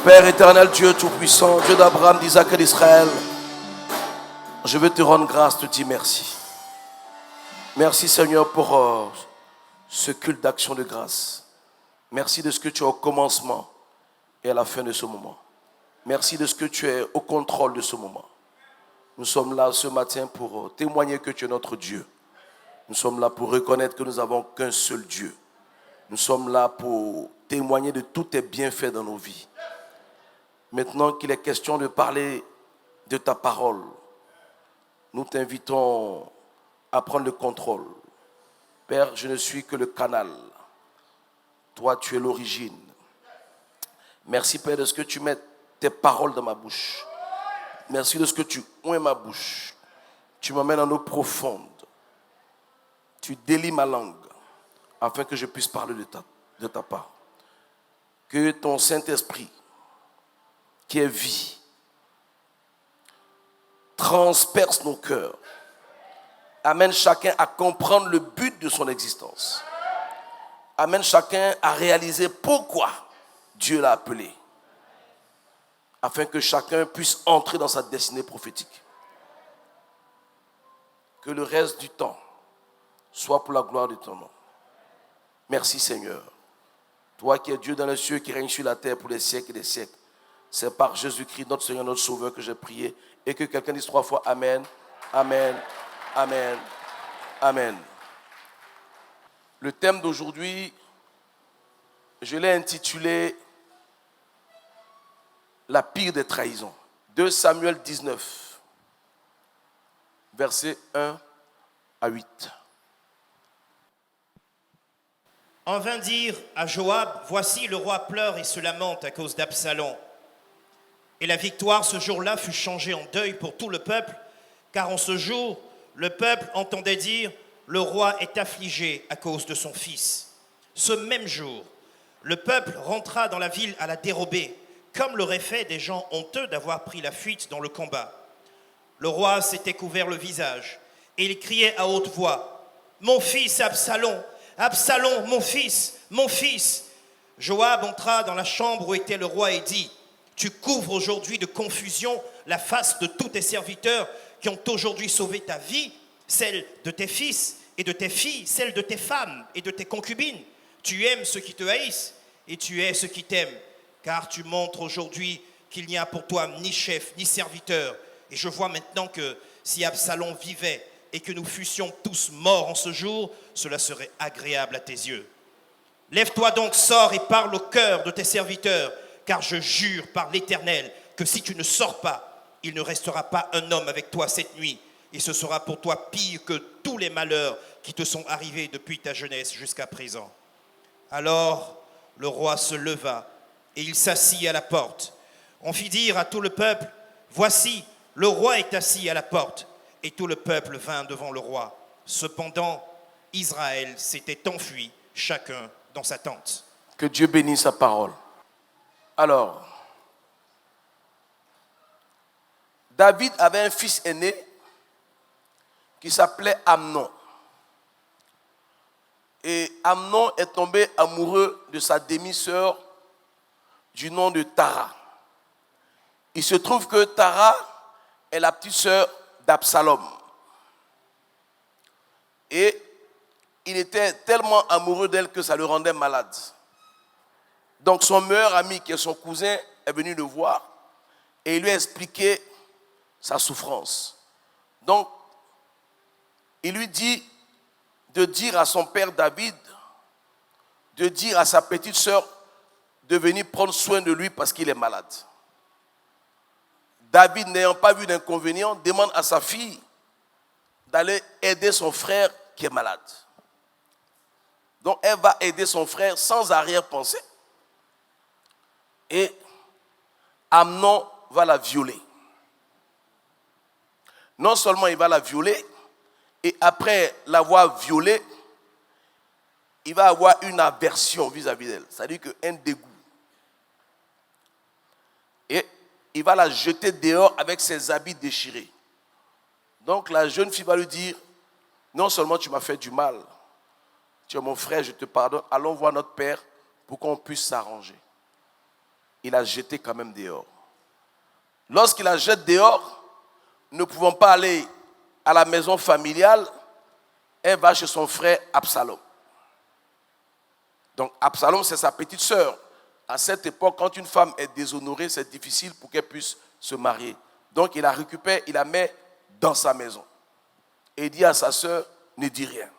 Père éternel, Dieu tout-puissant, Dieu d'Abraham, d'Isaac et d'Israël, je veux te rendre grâce, te dire merci. Merci Seigneur pour ce culte d'action de grâce. Merci de ce que tu es au commencement et à la fin de ce moment. Merci de ce que tu es au contrôle de ce moment. Nous sommes là ce matin pour témoigner que tu es notre Dieu. Nous sommes là pour reconnaître que nous n'avons qu'un seul Dieu. Nous sommes là pour témoigner de tous tes bienfaits dans nos vies. Maintenant qu'il est question de parler de ta parole, nous t'invitons à prendre le contrôle. Père, je ne suis que le canal. Toi, tu es l'origine. Merci, Père, de ce que tu mets tes paroles dans ma bouche. Merci de ce que tu oins ma bouche. Tu m'emmènes en eau profonde. Tu délies ma langue afin que je puisse parler de ta part. Que ton Saint-Esprit, qui est vie, transperce nos cœurs, amène chacun à comprendre le but de son existence, amène chacun à réaliser pourquoi Dieu l'a appelé, afin que chacun puisse entrer dans sa destinée prophétique. Que le reste du temps soit pour la gloire de ton nom. Merci Seigneur. Toi qui es Dieu dans les cieux, qui règne sur la terre pour les siècles et des siècles. C'est par Jésus-Christ, notre Seigneur, notre Sauveur, que j'ai prié. Et que quelqu'un dise 3 fois Amen, Amen, Amen, Amen. Le thème d'aujourd'hui, je l'ai intitulé La pire des trahisons. 2 Samuel 19, versets 1 à 8. On vint dire à Joab, voici le roi pleure et se lamente à cause d'Absalom. Et la victoire ce jour-là fut changée en deuil pour tout le peuple, car en ce jour, le peuple entendait dire, le roi est affligé à cause de son fils. Ce même jour, le peuple rentra dans la ville à la dérobée, comme l'auraient fait des gens honteux d'avoir pris la fuite dans le combat. Le roi s'était couvert le visage, et il criait à haute voix, « Mon fils Absalom, Absalom, mon fils, mon fils !» Joab entra dans la chambre où était le roi et dit, « Tu couvres aujourd'hui de confusion la face de tous tes serviteurs qui ont aujourd'hui sauvé ta vie, celle de tes fils et de tes filles, celle de tes femmes et de tes concubines. Tu aimes ceux qui te haïssent et tu hais ceux qui t'aiment, car tu montres aujourd'hui qu'il n'y a pour toi ni chef ni serviteur. Et je vois maintenant que si Absalom vivait et que nous fussions tous morts en ce jour, cela serait agréable à tes yeux. Lève-toi donc, sors et parle au cœur de tes serviteurs, car je jure par l'Éternel que si tu ne sors pas, il ne restera pas un homme avec toi cette nuit, et ce sera pour toi pire que tous les malheurs qui te sont arrivés depuis ta jeunesse jusqu'à présent. » Alors le roi se leva et il s'assit à la porte. On fit dire à tout le peuple, « Voici, le roi est assis à la porte. » Et tout le peuple vint devant le roi. Cependant, Israël s'était enfui, chacun dans sa tente. Que Dieu bénisse sa parole. Alors, David avait un fils aîné qui s'appelait Amnon. Et Amnon est tombé amoureux de sa demi-sœur du nom de Tara. Il se trouve que Tara est la petite sœur d'Absalom. Et il était tellement amoureux d'elle que ça le rendait malade. Donc son meilleur ami, qui est son cousin, est venu le voir et il lui a expliqué sa souffrance. Donc, il lui dit de dire à son père David, de dire à sa petite sœur de venir prendre soin de lui parce qu'il est malade. David, n'ayant pas vu d'inconvénient, demande à sa fille d'aller aider son frère qui est malade. Donc, elle va aider son frère sans arrière-pensée. Et Amnon va la violer. Non seulement il va la violer, et après l'avoir violée, il va avoir une aversion vis-à-vis d'elle. C'est-à-dire qu'un dégoût. Et il va la jeter dehors avec ses habits déchirés. Donc la jeune fille va lui dire, non seulement tu m'as fait du mal, tu es mon frère, je te pardonne, allons voir notre père pour qu'on puisse s'arranger. il la jeté quand même dehors. Lorsqu'il la jette dehors, ne pouvant pas aller à la maison familiale, elle va chez son frère Absalom. Donc Absalom, c'est sa petite sœur. À cette époque, quand une femme est déshonorée, c'est difficile pour qu'elle puisse se marier. Donc il la récupère, il la met dans sa maison. Et il dit à sa sœur, ne dis rien.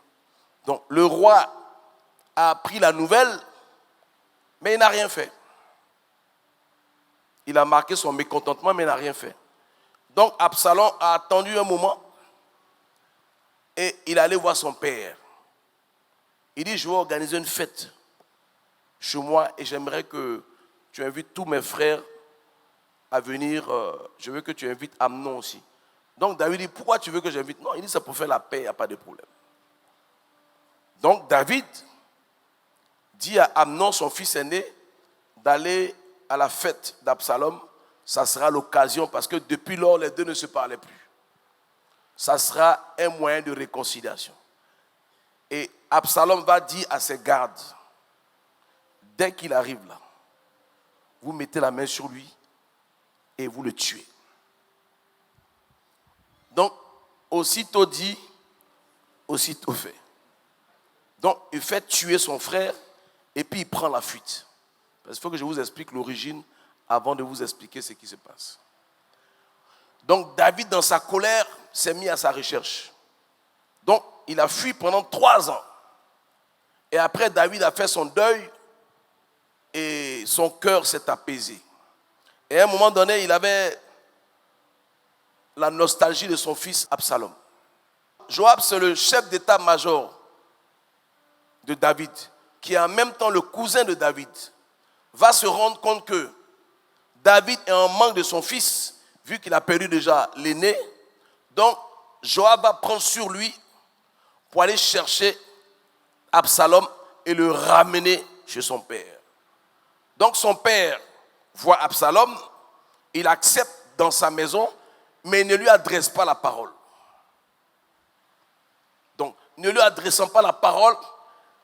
Donc le roi a appris la nouvelle, mais il n'a rien fait. Il a marqué son mécontentement, mais il n'a rien fait. Donc Absalom a attendu un moment et il allait voir son père. Il dit, je vais organiser une fête chez moi et j'aimerais que tu invites tous mes frères à venir. Je veux que tu invites Amnon aussi. Donc David dit, pourquoi tu veux que j'invite? Non, il dit, c'est pour faire la paix, il n'y a pas de problème. Donc David dit à Amnon, son fils aîné, d'aller à la fête d'Absalom. Ça sera l'occasion, parce que depuis lors, les deux ne se parlaient plus. Ça sera un moyen de réconciliation. Et Absalom va dire à ses gardes, dès qu'il arrive là, vous mettez la main sur lui et vous le tuez. Donc, aussitôt dit, aussitôt fait. Donc, il fait tuer son frère et puis il prend la fuite. Parce qu'il faut que je vous explique l'origine avant de vous expliquer ce qui se passe. Donc, David, dans sa colère, s'est mis à sa recherche. Donc, il a fui pendant 3 ans. Et après, David a fait son deuil et son cœur s'est apaisé. Et à un moment donné, il avait la nostalgie de son fils Absalom. Joab, c'est le chef d'état-major de David, qui est en même temps le cousin de David, va se rendre compte que David est en manque de son fils, vu qu'il a perdu déjà l'aîné. Donc, Joab va prendre sur lui pour aller chercher Absalom et le ramener chez son père. Donc, son père voit Absalom, il accepte dans sa maison, mais il ne lui adresse pas la parole. Donc, ne lui adressant pas la parole,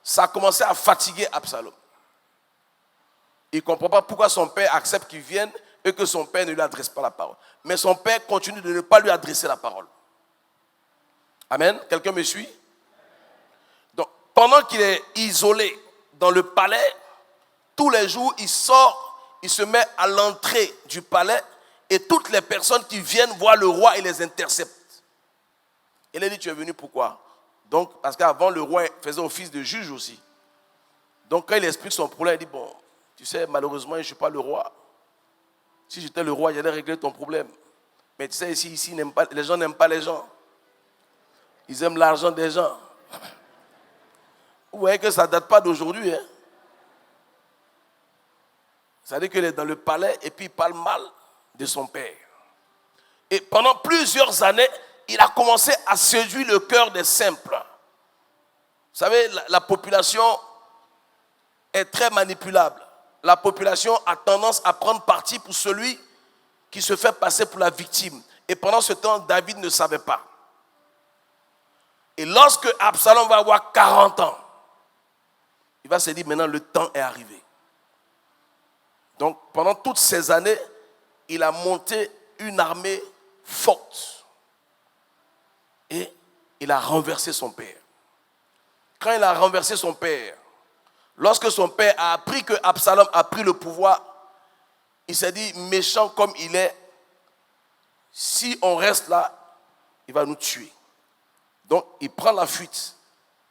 ça a commencé à fatiguer Absalom. Il ne comprend pas pourquoi son père accepte qu'il vienne et que son père ne lui adresse pas la parole. Mais son père continue de ne pas lui adresser la parole. Amen. Quelqu'un me suit? Donc, pendant qu'il est isolé dans le palais, tous les jours, il sort, il se met à l'entrée du palais et toutes les personnes qui viennent voir le roi, il les intercepte. Il a dit, tu es venu pourquoi? Donc, parce qu'avant, le roi faisait office de juge aussi. Donc, quand il explique son problème, il dit, bon, tu sais, malheureusement, je ne suis pas le roi. Si j'étais le roi, j'allais régler ton problème. Mais tu sais, ici les gens n'aiment pas les gens. Ils aiment l'argent des gens. Vous voyez que ça ne date pas d'aujourd'hui. Hein? Ça veut dire qu'il est dans le palais et puis il parle mal de son père. Et pendant plusieurs années, il a commencé à séduire le cœur des simples. Vous savez, la population est très manipulable. La population a tendance à prendre parti pour celui qui se fait passer pour la victime. Et pendant ce temps, David ne savait pas. Et lorsque Absalom va avoir 40 ans, il va se dire maintenant le temps est arrivé. Donc pendant toutes ces années, il a monté une armée forte. Et il a renversé son père. Quand il a renversé son père, lorsque son père a appris que Absalom a pris le pouvoir, il s'est dit, méchant comme il est, si on reste là, il va nous tuer. Donc, il prend la fuite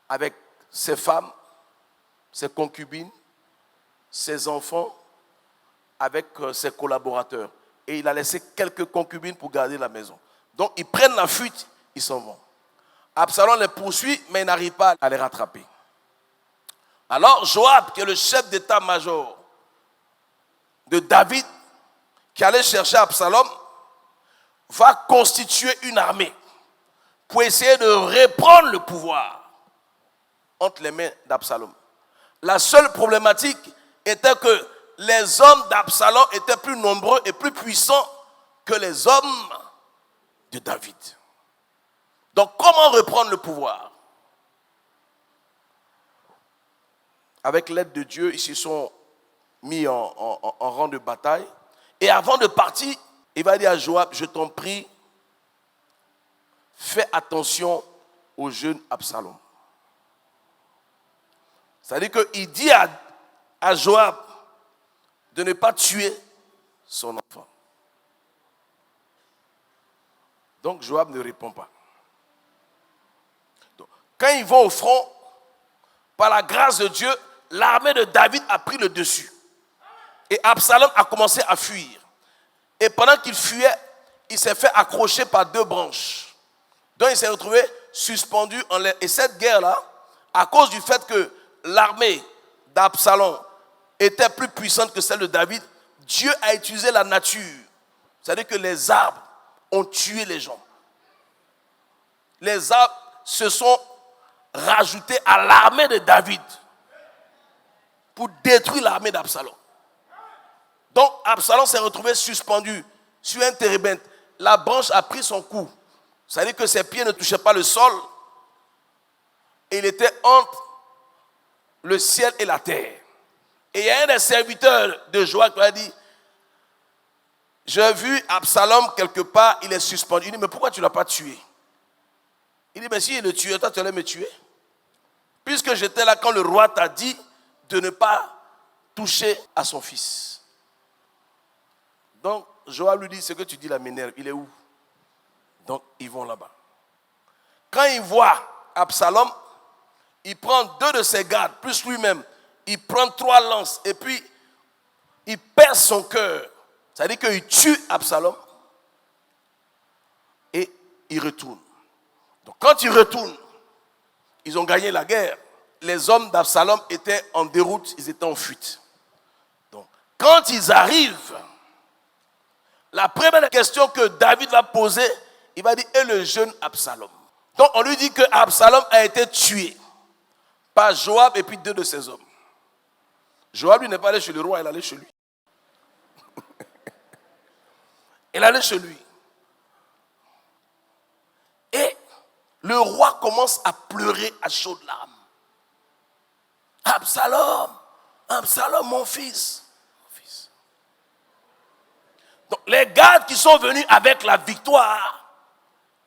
avec ses femmes, ses concubines, ses enfants, avec ses collaborateurs. Et il a laissé quelques concubines pour garder la maison. Donc, ils prennent la fuite, ils s'en vont. Absalom les poursuit, mais il n'arrive pas à les rattraper. Alors, Joab, qui est le chef d'état-major de David, qui allait chercher Absalom, va constituer une armée pour essayer de reprendre le pouvoir entre les mains d'Absalom. La seule problématique était que les hommes d'Absalom étaient plus nombreux et plus puissants que les hommes de David. Donc, comment reprendre le pouvoir? Avec l'aide de Dieu, ils se sont mis en rang de bataille. Et avant de partir, il va dire à Joab, je t'en prie, fais attention au jeune Absalom. C'est-à-dire qu'il dit à Joab de ne pas tuer son enfant. Donc Joab ne répond pas. Donc, quand ils vont au front, par la grâce de Dieu, l'armée de David a pris le dessus. Et Absalom a commencé à fuir. Et pendant qu'il fuyait, il s'est fait accrocher par 2 branches. Donc il s'est retrouvé suspendu en l'air. Et cette guerre-là, à cause du fait que l'armée d'Absalom était plus puissante que celle de David, Dieu a utilisé la nature. C'est-à-dire que les arbres ont tué les gens. Les arbres se sont rajoutés à l'armée de David pour détruire l'armée d'Absalom. Donc Absalom s'est retrouvé suspendu sur un térébinthe. La branche a pris son coup. C'est-à-dire que ses pieds ne touchaient pas le sol. Et il était entre le ciel et la terre. Et il y a un des serviteurs de Joab qui a dit, j'ai vu Absalom quelque part, il est suspendu. Il dit, mais pourquoi tu ne l'as pas tué? Il dit, mais si il le tuait, toi tu allais me tuer. Puisque j'étais là quand le roi t'a dit de ne pas toucher à son fils. Donc Joab lui dit, ce que tu dis là m'énerve, il est où? Donc ils vont là-bas. Quand il voit Absalom, il prend 2 de ses gardes, plus lui-même. Il prend 3 lances et puis il perce son cœur. C'est-à-dire qu'il tue Absalom et il retourne. Donc quand il retourne, ils ont gagné la guerre. Les hommes d'Absalom étaient en déroute, ils étaient en fuite. Donc quand ils arrivent, la première question que David va poser, il va dire, et le jeune Absalom? Donc on lui dit que Absalom a été tué par Joab et puis 2 de ses hommes. Joab, lui, n'est pas allé chez le roi, il est allé chez lui. Il est allé chez lui. Et le roi commence à pleurer à chaudes larmes. Absalom, Absalom, mon fils. Mon fils. Donc les gardes qui sont venus avec la victoire,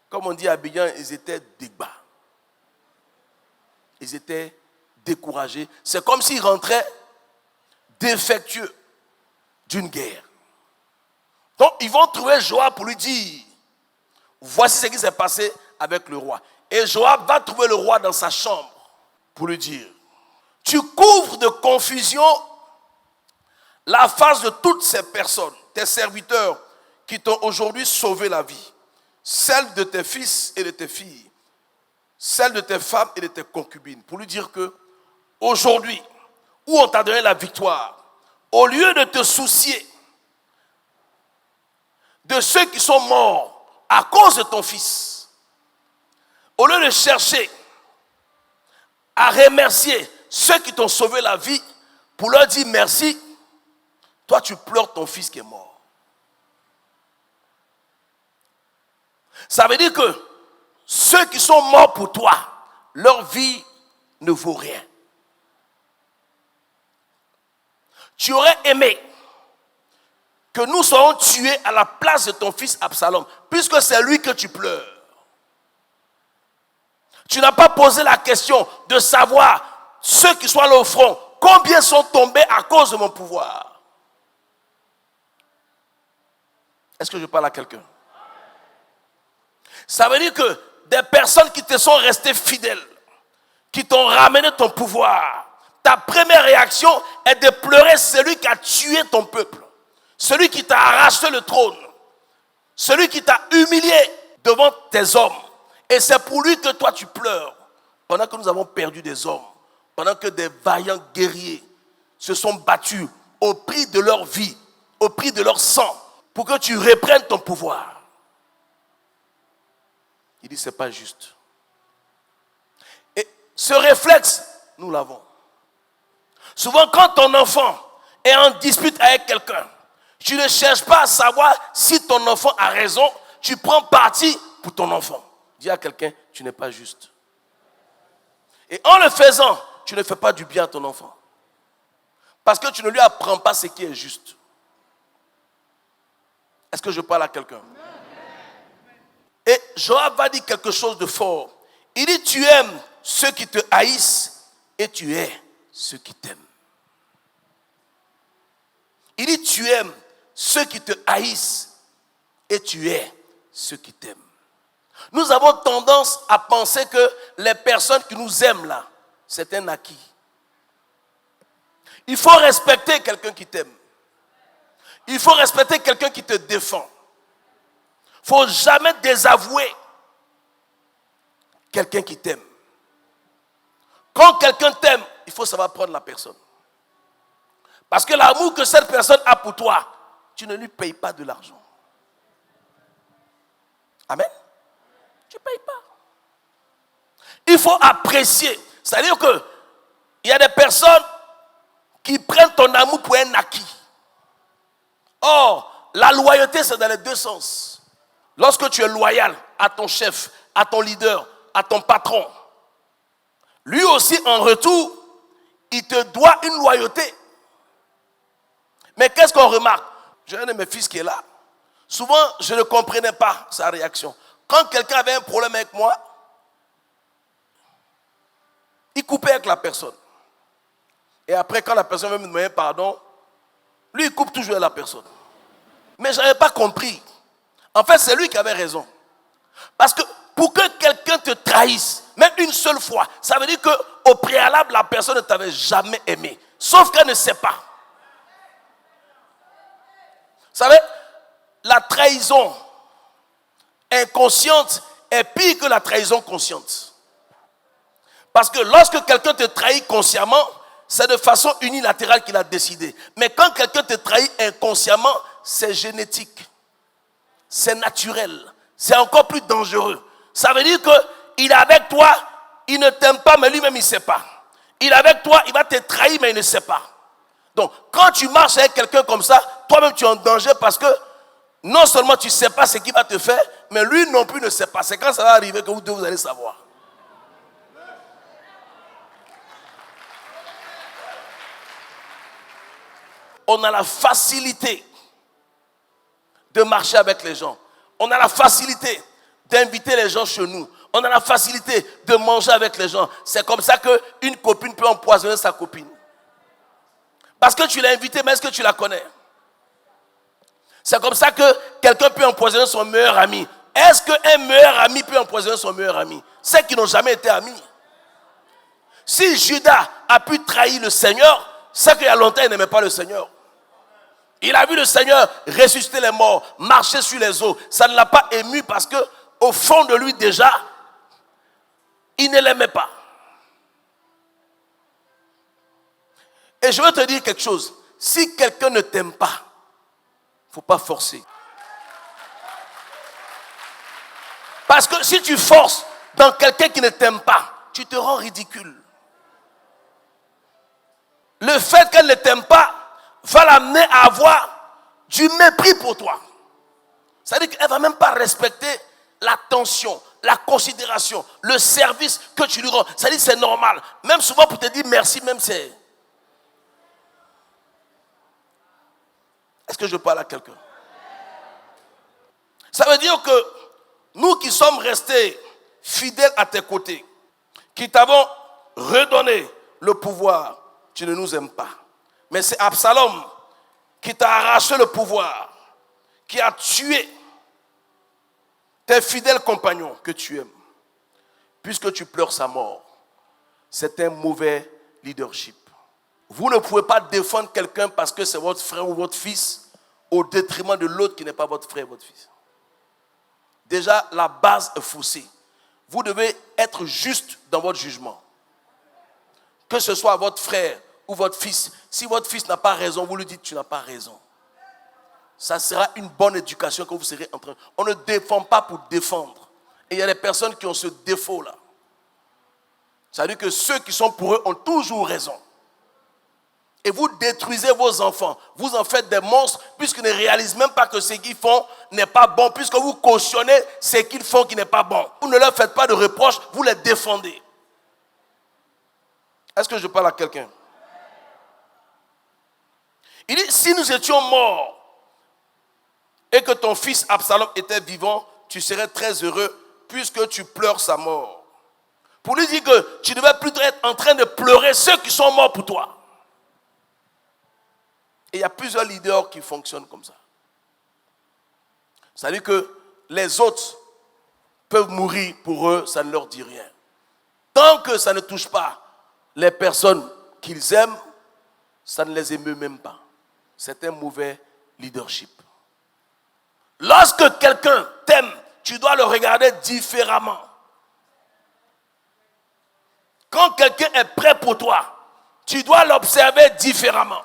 comme on dit à Abidjan, ils étaient débats. Ils étaient découragés. C'est comme s'ils rentraient défectueux d'une guerre. Donc ils vont trouver Joab pour lui dire, voici ce qui s'est passé avec le roi. Et Joab va trouver le roi dans sa chambre pour lui dire, tu couvres de confusion la face de toutes ces personnes, tes serviteurs qui t'ont aujourd'hui sauvé la vie, celle de tes fils et de tes filles, celle de tes femmes et de tes concubines, pour lui dire que aujourd'hui, où on t'a donné la victoire, au lieu de te soucier de ceux qui sont morts à cause de ton fils, au lieu de chercher à remercier ceux qui t'ont sauvé la vie pour leur dire merci, toi tu pleures ton fils qui est mort. Ça veut dire que ceux qui sont morts pour toi, leur vie ne vaut rien. Tu aurais aimé que nous soyons tués à la place de ton fils Absalom, puisque c'est lui que tu pleures. Tu n'as pas posé la question de savoir ceux qui sont allés au front, combien sont tombés à cause de mon pouvoir. Est-ce que je parle à quelqu'un? Ça veut dire que des personnes qui te sont restées fidèles, qui t'ont ramené ton pouvoir, ta première réaction est de pleurer celui qui a tué ton peuple, celui qui t'a arraché le trône, celui qui t'a humilié devant tes hommes. Et c'est pour lui que toi tu pleures. Pendant que nous avons perdu des hommes, pendant que des vaillants guerriers se sont battus au prix de leur vie, au prix de leur sang, pour que tu reprennes ton pouvoir. Il dit, c'est pas juste. Et ce réflexe, nous l'avons. Souvent, quand ton enfant est en dispute avec quelqu'un, tu ne cherches pas à savoir si ton enfant a raison, tu prends parti pour ton enfant. Dis à quelqu'un, tu n'es pas juste. Et en le faisant, tu ne fais pas du bien à ton enfant. Parce que tu ne lui apprends pas ce qui est juste. Est-ce que je parle à quelqu'un? Et Joab va dire quelque chose de fort. Il dit, tu aimes ceux qui te haïssent et tu hais ceux qui t'aiment. Il dit, tu aimes ceux qui te haïssent et tu hais ceux qui t'aiment. Nous avons tendance à penser que les personnes qui nous aiment là, c'est un acquis. Il faut respecter quelqu'un qui t'aime. Il faut respecter quelqu'un qui te défend. Il ne faut jamais désavouer quelqu'un qui t'aime. Quand quelqu'un t'aime, il faut savoir prendre la personne. Parce que l'amour que cette personne a pour toi, tu ne lui payes pas de l'argent. Amen. Tu ne payes pas. Il faut apprécier. C'est-à-dire qu'il y a des personnes qui prennent ton amour pour un acquis. Or, la loyauté, c'est dans les deux sens. Lorsque tu es loyal à ton chef, à ton leader, à ton patron, lui aussi, en retour, il te doit une loyauté. Mais qu'est-ce qu'on remarque? J'ai un de mes fils qui est là. Souvent, je ne comprenais pas sa réaction. Quand quelqu'un avait un problème avec moi, il coupait avec la personne. Et après, quand la personne veut me demander pardon, lui, il coupe toujours avec la personne. Mais je n'avais pas compris. En fait, c'est lui qui avait raison. Parce que pour que quelqu'un te trahisse, même une seule fois, ça veut dire qu'au préalable, la personne ne t'avait jamais aimé. Sauf qu'elle ne sait pas. Vous savez, la trahison inconsciente est pire que la trahison consciente. Parce que lorsque quelqu'un te trahit consciemment, c'est de façon unilatérale qu'il a décidé. Mais quand quelqu'un te trahit inconsciemment, c'est génétique. C'est naturel. C'est encore plus dangereux. Ça veut dire qu'il est avec toi, il ne t'aime pas, mais lui-même il ne sait pas. Il est avec toi, il va te trahir, mais il ne sait pas. Donc, quand tu marches avec quelqu'un comme ça, toi-même tu es en danger parce que non seulement tu ne sais pas ce qu'il va te faire, mais lui non plus ne sait pas. C'est quand ça va arriver que vous deux vous allez savoir. On a la facilité de marcher avec les gens. On a la facilité d'inviter les gens chez nous. On a la facilité de manger avec les gens. C'est comme ça qu'une copine peut empoisonner sa copine. Parce que tu l'as invitée, mais est-ce que tu la connais? C'est comme ça que quelqu'un peut empoisonner son meilleur ami. Est-ce qu'un meilleur ami peut empoisonner son meilleur ami? C'est qu'ils n'ont jamais été amis. Si Judas a pu trahir le Seigneur, c'est qu'il y a longtemps il n'aimait pas le Seigneur. Il a vu le Seigneur ressusciter les morts, marcher sur les eaux. Ça ne l'a pas ému parce que au fond de lui déjà, il ne l'aimait pas. Et je veux te dire quelque chose. Si quelqu'un ne t'aime pas, il ne faut pas forcer. Parce que si tu forces dans quelqu'un qui ne t'aime pas, tu te rends ridicule. Le fait qu'elle ne t'aime pas va l'amener à avoir du mépris pour toi. C'est-à-dire qu'elle ne va même pas respecter l'attention, la considération, le service que tu lui rends. C'est-à-dire que c'est normal. Même souvent pour te dire merci, même c'est... Est-ce que je parle à quelqu'un? Ça veut dire que nous qui sommes restés fidèles à tes côtés, qui t'avons redonné le pouvoir, tu ne nous aimes pas. Mais c'est Absalom qui t'a arraché le pouvoir, qui a tué tes fidèles compagnons que tu aimes. Puisque tu pleures sa mort, c'est un mauvais leadership. Vous ne pouvez pas défendre quelqu'un parce que c'est votre frère ou votre fils au détriment de l'autre qui n'est pas votre frère ou votre fils. Déjà, la base est faussée. Vous devez être juste dans votre jugement. Que ce soit votre frère ou votre fils. Si votre fils n'a pas raison, vous lui dites tu n'as pas raison. Ça sera une bonne éducation que vous serez en train. On ne défend pas pour défendre. Et il y a des personnes qui ont ce défaut-là. C'est-à-dire que ceux qui sont pour eux ont toujours raison. Et vous détruisez vos enfants. Vous en faites des monstres puisqu'ils ne réalisent même pas que ce qu'ils font n'est pas bon. Puisque vous cautionnez ce qu'ils font qui n'est pas bon. Vous ne leur faites pas de reproches, vous les défendez. Est-ce que je parle à quelqu'un? Il dit, si nous étions morts et que ton fils Absalom était vivant, tu serais très heureux puisque tu pleures sa mort. Pour lui dire que tu devais plutôt être en train de pleurer ceux qui sont morts pour toi. Et il y a plusieurs leaders qui fonctionnent comme ça. C'est-à-dire que les autres peuvent mourir pour eux, ça ne leur dit rien. Tant que ça ne touche pas les personnes qu'ils aiment, ça ne les émeut même pas. C'est un mauvais leadership. Lorsque quelqu'un t'aime, tu dois le regarder différemment. Quand quelqu'un est prêt pour toi, tu dois l'observer différemment.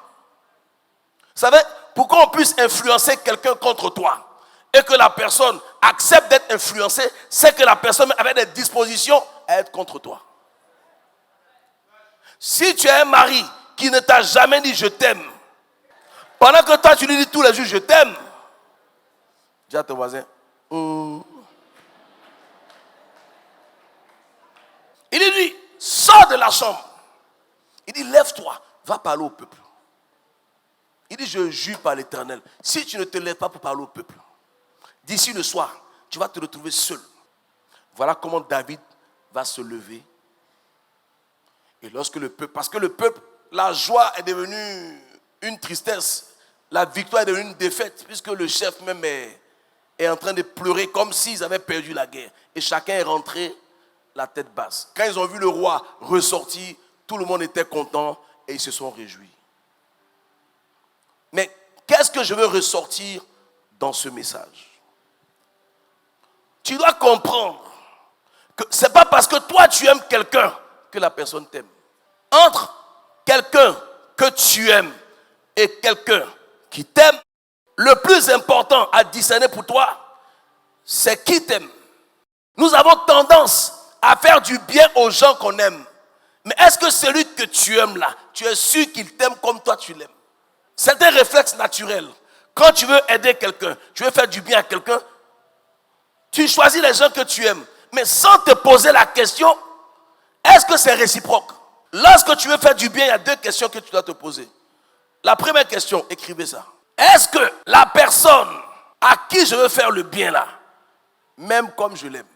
Vous savez, pour qu'on puisse influencer quelqu'un contre toi et que la personne accepte d'être influencée, c'est que la personne avait des dispositions à être contre toi. Si tu as un mari qui ne t'a jamais dit je t'aime, pendant que toi tu lui dis tous les jours je t'aime, dis à ton voisin, il lui dit, sors de la chambre. Il dit, lève-toi, va parler au peuple. Il dit, je jure par l'Éternel, si tu ne te lèves pas pour parler au peuple, d'ici le soir, tu vas te retrouver seul. Voilà comment David va se lever. Et lorsque le peuple, parce que le peuple, la joie est devenue une tristesse, la victoire est devenue une défaite, puisque le chef même est en train de pleurer comme s'ils avaient perdu la guerre. Et chacun est rentré la tête basse. Quand ils ont vu le roi ressortir, tout le monde était content et ils se sont réjouis. Mais qu'est-ce que je veux ressortir dans ce message? Tu dois comprendre que ce n'est pas parce que toi tu aimes quelqu'un que la personne t'aime. Entre quelqu'un que tu aimes et quelqu'un qui t'aime, le plus important à discerner pour toi, c'est qui t'aime. Nous avons tendance à faire du bien aux gens qu'on aime. Mais est-ce que celui que tu aimes là, tu es sûr qu'il t'aime comme toi tu l'aimes? C'est un réflexe naturel. Quand tu veux aider quelqu'un, tu veux faire du bien à quelqu'un, tu choisis les gens que tu aimes. Mais sans te poser la question, est-ce que c'est réciproque? Lorsque tu veux faire du bien, il y a deux questions que tu dois te poser. La première question, écrivez ça. Est-ce que la personne à qui je veux faire le bien là, m'aime comme je l'aime?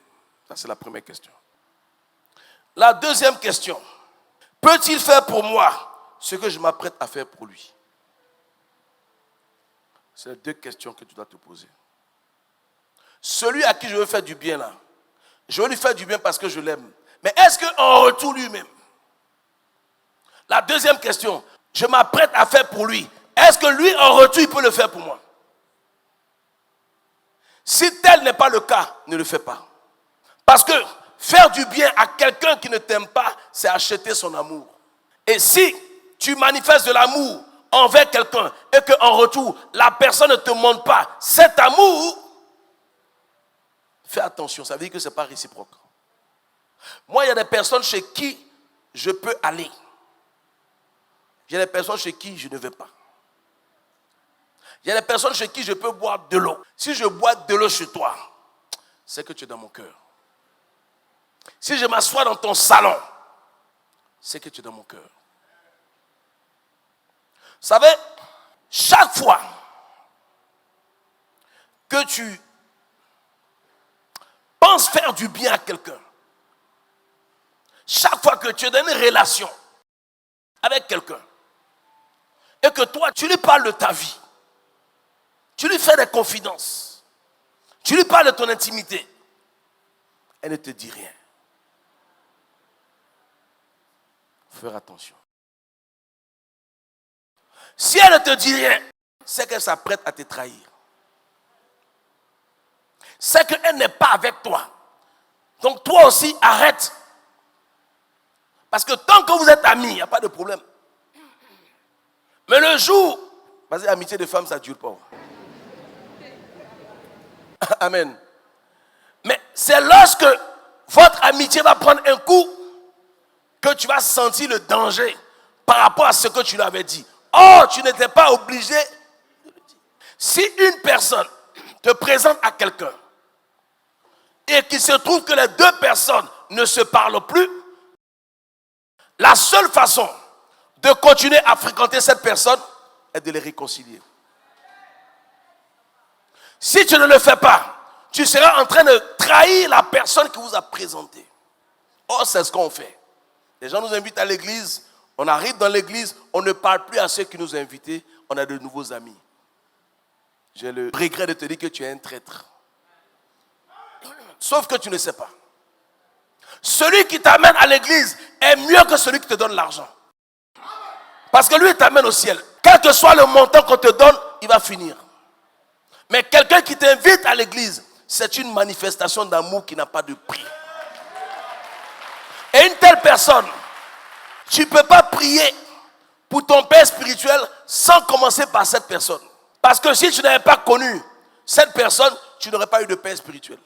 Ça, c'est la première question. La deuxième question, peut-il faire pour moi ce que je m'apprête à faire pour lui? C'est les deux questions que tu dois te poser. Celui à qui je veux faire du bien là, je veux lui faire du bien parce que je l'aime. Mais est-ce qu'en retour lui-même? La deuxième question, je m'apprête à faire pour lui. Est-ce que lui en retour il peut le faire pour moi? Si tel n'est pas le cas, ne le fais pas. Parce que faire du bien à quelqu'un qui ne t'aime pas, c'est acheter son amour. Et si tu manifestes de l'amour envers quelqu'un et qu'en retour, la personne ne te montre pas cet amour, fais attention, ça veut dire que ce n'est pas réciproque. Moi, il y a des personnes chez qui je peux aller. Il y a des personnes chez qui je ne vais pas. Il y a des personnes chez qui je peux boire de l'eau. Si je bois de l'eau chez toi, c'est que tu es dans mon cœur. Si je m'assois dans ton salon, c'est que tu es dans mon cœur. Vous savez, chaque fois que tu penses faire du bien à quelqu'un, chaque fois que tu es dans une relation avec quelqu'un, et que toi, tu lui parles de ta vie, tu lui fais des confidences, tu lui parles de ton intimité, elle ne te dit rien. Faut faire attention. Si elle ne te dit rien, c'est qu'elle s'apprête à te trahir. C'est qu'elle n'est pas avec toi. Donc toi aussi, arrête. Parce que tant que vous êtes amis, il n'y a pas de problème. Mais le jour, vas-y, amitié de femme, ça ne dure pas. Amen. Mais c'est lorsque votre amitié va prendre un coup que tu vas sentir le danger par rapport à ce que tu lui avais dit. Oh, tu n'étais pas obligé de le dire. Si une personne te présente à quelqu'un et qu'il se trouve que les deux personnes ne se parlent plus, la seule façon de continuer à fréquenter cette personne, est de les réconcilier. Si tu ne le fais pas, tu seras en train de trahir la personne qui vous a présenté. Oh, c'est ce qu'on fait. Les gens nous invitent à l'église, on arrive dans l'église, on ne parle plus à ceux qui nous ont invités, on a de nouveaux amis. J'ai le regret de te dire que tu es un traître. Sauf que tu ne sais pas. Celui qui t'amène à l'église est mieux que celui qui te donne l'argent. Parce que lui, il t'amène au ciel. Quel que soit le montant qu'on te donne, il va finir. Mais quelqu'un qui t'invite à l'église, c'est une manifestation d'amour qui n'a pas de prix. Et une telle personne, tu ne peux pas prier pour ton père spirituel sans commencer par cette personne. Parce que si tu n'avais pas connu cette personne, tu n'aurais pas eu de père spirituel.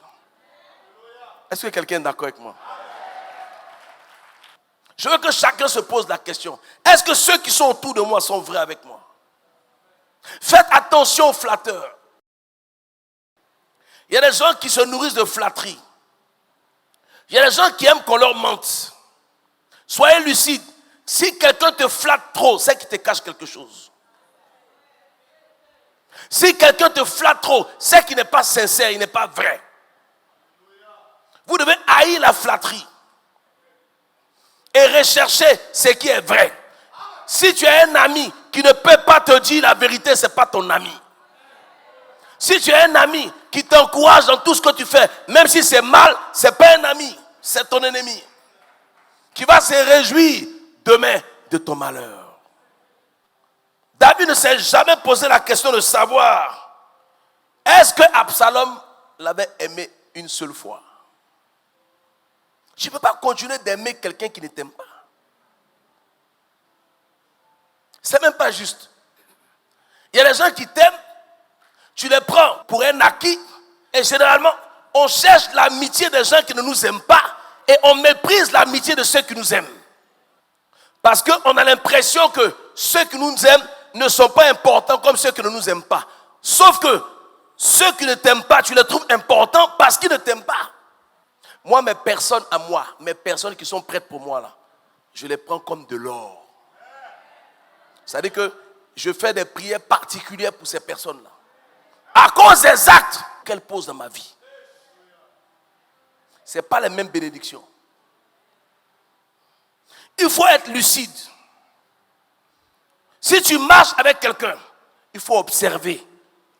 Est-ce que quelqu'un est d'accord avec moi? Je veux que chacun se pose la question. Est-ce que ceux qui sont autour de moi sont vrais avec moi? Faites attention aux flatteurs. Il y a des gens qui se nourrissent de flatterie. Il y a des gens qui aiment qu'on leur mente. Soyez lucide. Si quelqu'un te flatte trop, c'est qu'il te cache quelque chose. Si quelqu'un te flatte trop, c'est qu'il n'est pas sincère, il n'est pas vrai. Vous devez haïr la flatterie et rechercher ce qui est vrai. Si tu as un ami qui ne peut pas te dire la vérité, ce n'est pas ton ami. Si tu as un ami qui t'encourage dans tout ce que tu fais, même si c'est mal, ce n'est pas un ami, c'est ton ennemi. Qui va se réjouir demain de ton malheur. David ne s'est jamais posé la question de savoir est-ce que Absalom l'avait aimé une seule fois. Tu ne peux pas continuer d'aimer quelqu'un qui ne t'aime pas. C'est même pas juste. Il y a des gens qui t'aiment, tu les prends pour un acquis, et généralement, on cherche l'amitié des gens qui ne nous aiment pas, et on méprise l'amitié de ceux qui nous aiment. Parce qu'on a l'impression que ceux qui nous aiment ne sont pas importants comme ceux qui ne nous aiment pas. Sauf que ceux qui ne t'aiment pas, tu les trouves importants parce qu'ils ne t'aiment pas. Moi, mes personnes à moi, mes personnes qui sont prêtes pour moi, là, je les prends comme de l'or. C'est-à-dire que je fais des prières particulières pour ces personnes-là. À cause des actes qu'elles posent dans ma vie. Ce n'est pas les mêmes bénédictions. Il faut être lucide. Si tu marches avec quelqu'un, il faut observer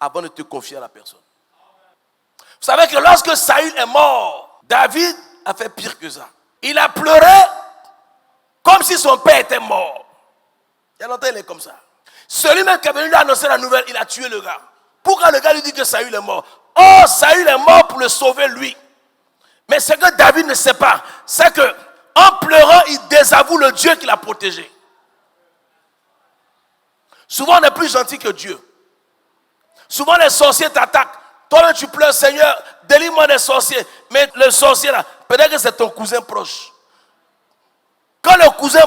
avant de te confier à la personne. Vous savez que lorsque Saül est mort, David a fait pire que ça. Il a pleuré comme si son père était mort. Il y a longtemps, il est comme ça. Celui-même qui est venu lui annoncer la nouvelle, il a tué le gars. Pourquoi le gars lui dit que Saül est mort? Oh, Saül est mort pour le sauver lui. Mais ce que David ne sait pas, c'est que en pleurant, il désavoue le Dieu qui l'a protégé. Souvent, on est plus gentil que Dieu. Souvent, les sorciers t'attaquent. Toi-même, tu pleures, Seigneur, délivre-moi des sorciers. Mais le sorcier, là, peut-être que c'est ton cousin proche. Quand le cousin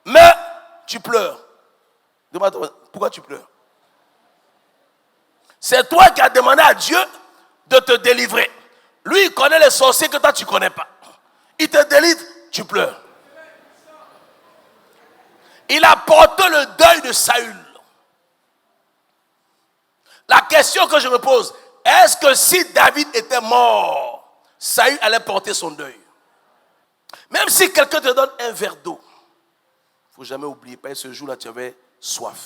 meurt, tu pleures. Demande-toi, pourquoi tu pleures? C'est toi qui as demandé à Dieu de te délivrer. Lui, il connaît les sorciers que toi, tu ne connais pas. Il te délivre, tu pleures. Il a porté le deuil de Saül. La question que je me pose, est-ce que si David était mort, Saül allait porter son deuil? Même si quelqu'un te donne un verre d'eau, il ne faut jamais oublier, parce que ce jour-là, tu avais soif.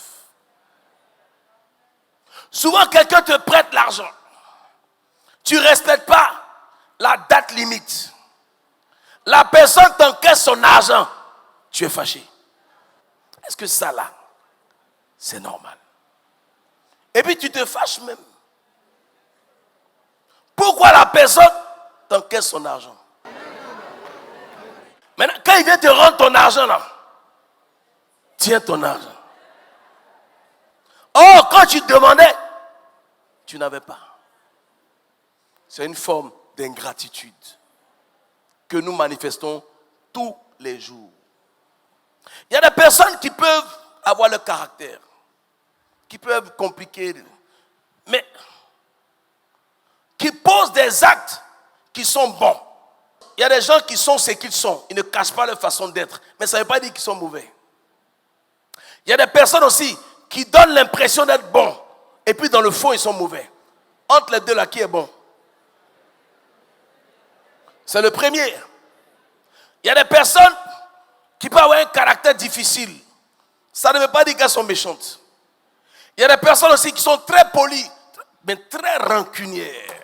Souvent, quelqu'un te prête l'argent. Tu ne respectes pas la date limite. La personne t'encaisse son argent. Tu es fâché. Est-ce que ça là, c'est normal? Et puis tu te fâches même. Pourquoi la personne t'encaisse son argent? Maintenant, quand il vient te rendre ton argent là, tiens ton argent. Oh, quand tu demandais, tu n'avais pas. C'est une forme d'ingratitude que nous manifestons tous les jours. Il y a des personnes qui peuvent avoir le caractère, qui peuvent compliquer, mais qui posent des actes qui sont bons. Il y a des gens qui sont ce qu'ils sont. Ils ne cachent pas leur façon d'être. Mais ça ne veut pas dire qu'ils sont mauvais. Il y a des personnes aussi qui donnent l'impression d'être bons. Et puis dans le fond, ils sont mauvais. Entre les deux là, qui est bon? C'est le premier. Il y a des personnes qui peuvent avoir un caractère difficile. Ça ne veut pas dire qu'elles sont méchantes. Il y a des personnes aussi qui sont très polies, mais très rancunières.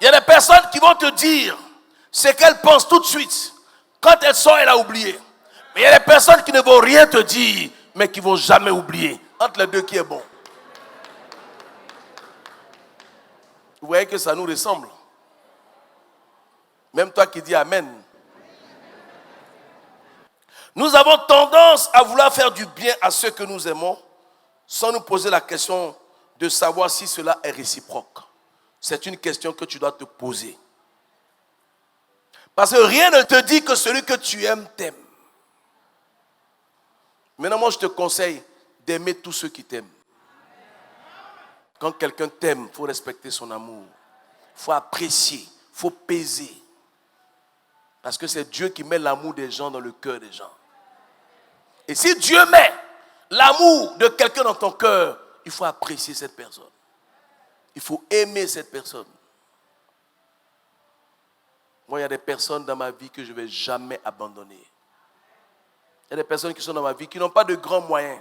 Il y a des personnes qui vont te dire ce qu'elles pensent tout de suite. Quand elles sont, elle a oublié. Mais il y a des personnes qui ne vont rien te dire, mais qui ne vont jamais oublier. Entre les deux, qui est bon? Vous voyez que ça nous ressemble. Même toi qui dis Amen. Nous avons tendance à vouloir faire du bien à ceux que nous aimons sans nous poser la question de savoir si cela est réciproque. C'est une question que tu dois te poser. Parce que rien ne te dit que celui que tu aimes t'aime. Maintenant, moi, je te conseille d'aimer tous ceux qui t'aiment. Quand quelqu'un t'aime, il faut respecter son amour. Il faut apprécier, il faut peser. Parce que c'est Dieu qui met l'amour des gens dans le cœur des gens. Et si Dieu met l'amour de quelqu'un dans ton cœur, il faut apprécier cette personne. Il faut aimer cette personne. Moi, il y a des personnes dans ma vie que je ne vais jamais abandonner. Il y a des personnes qui sont dans ma vie qui n'ont pas de grands moyens.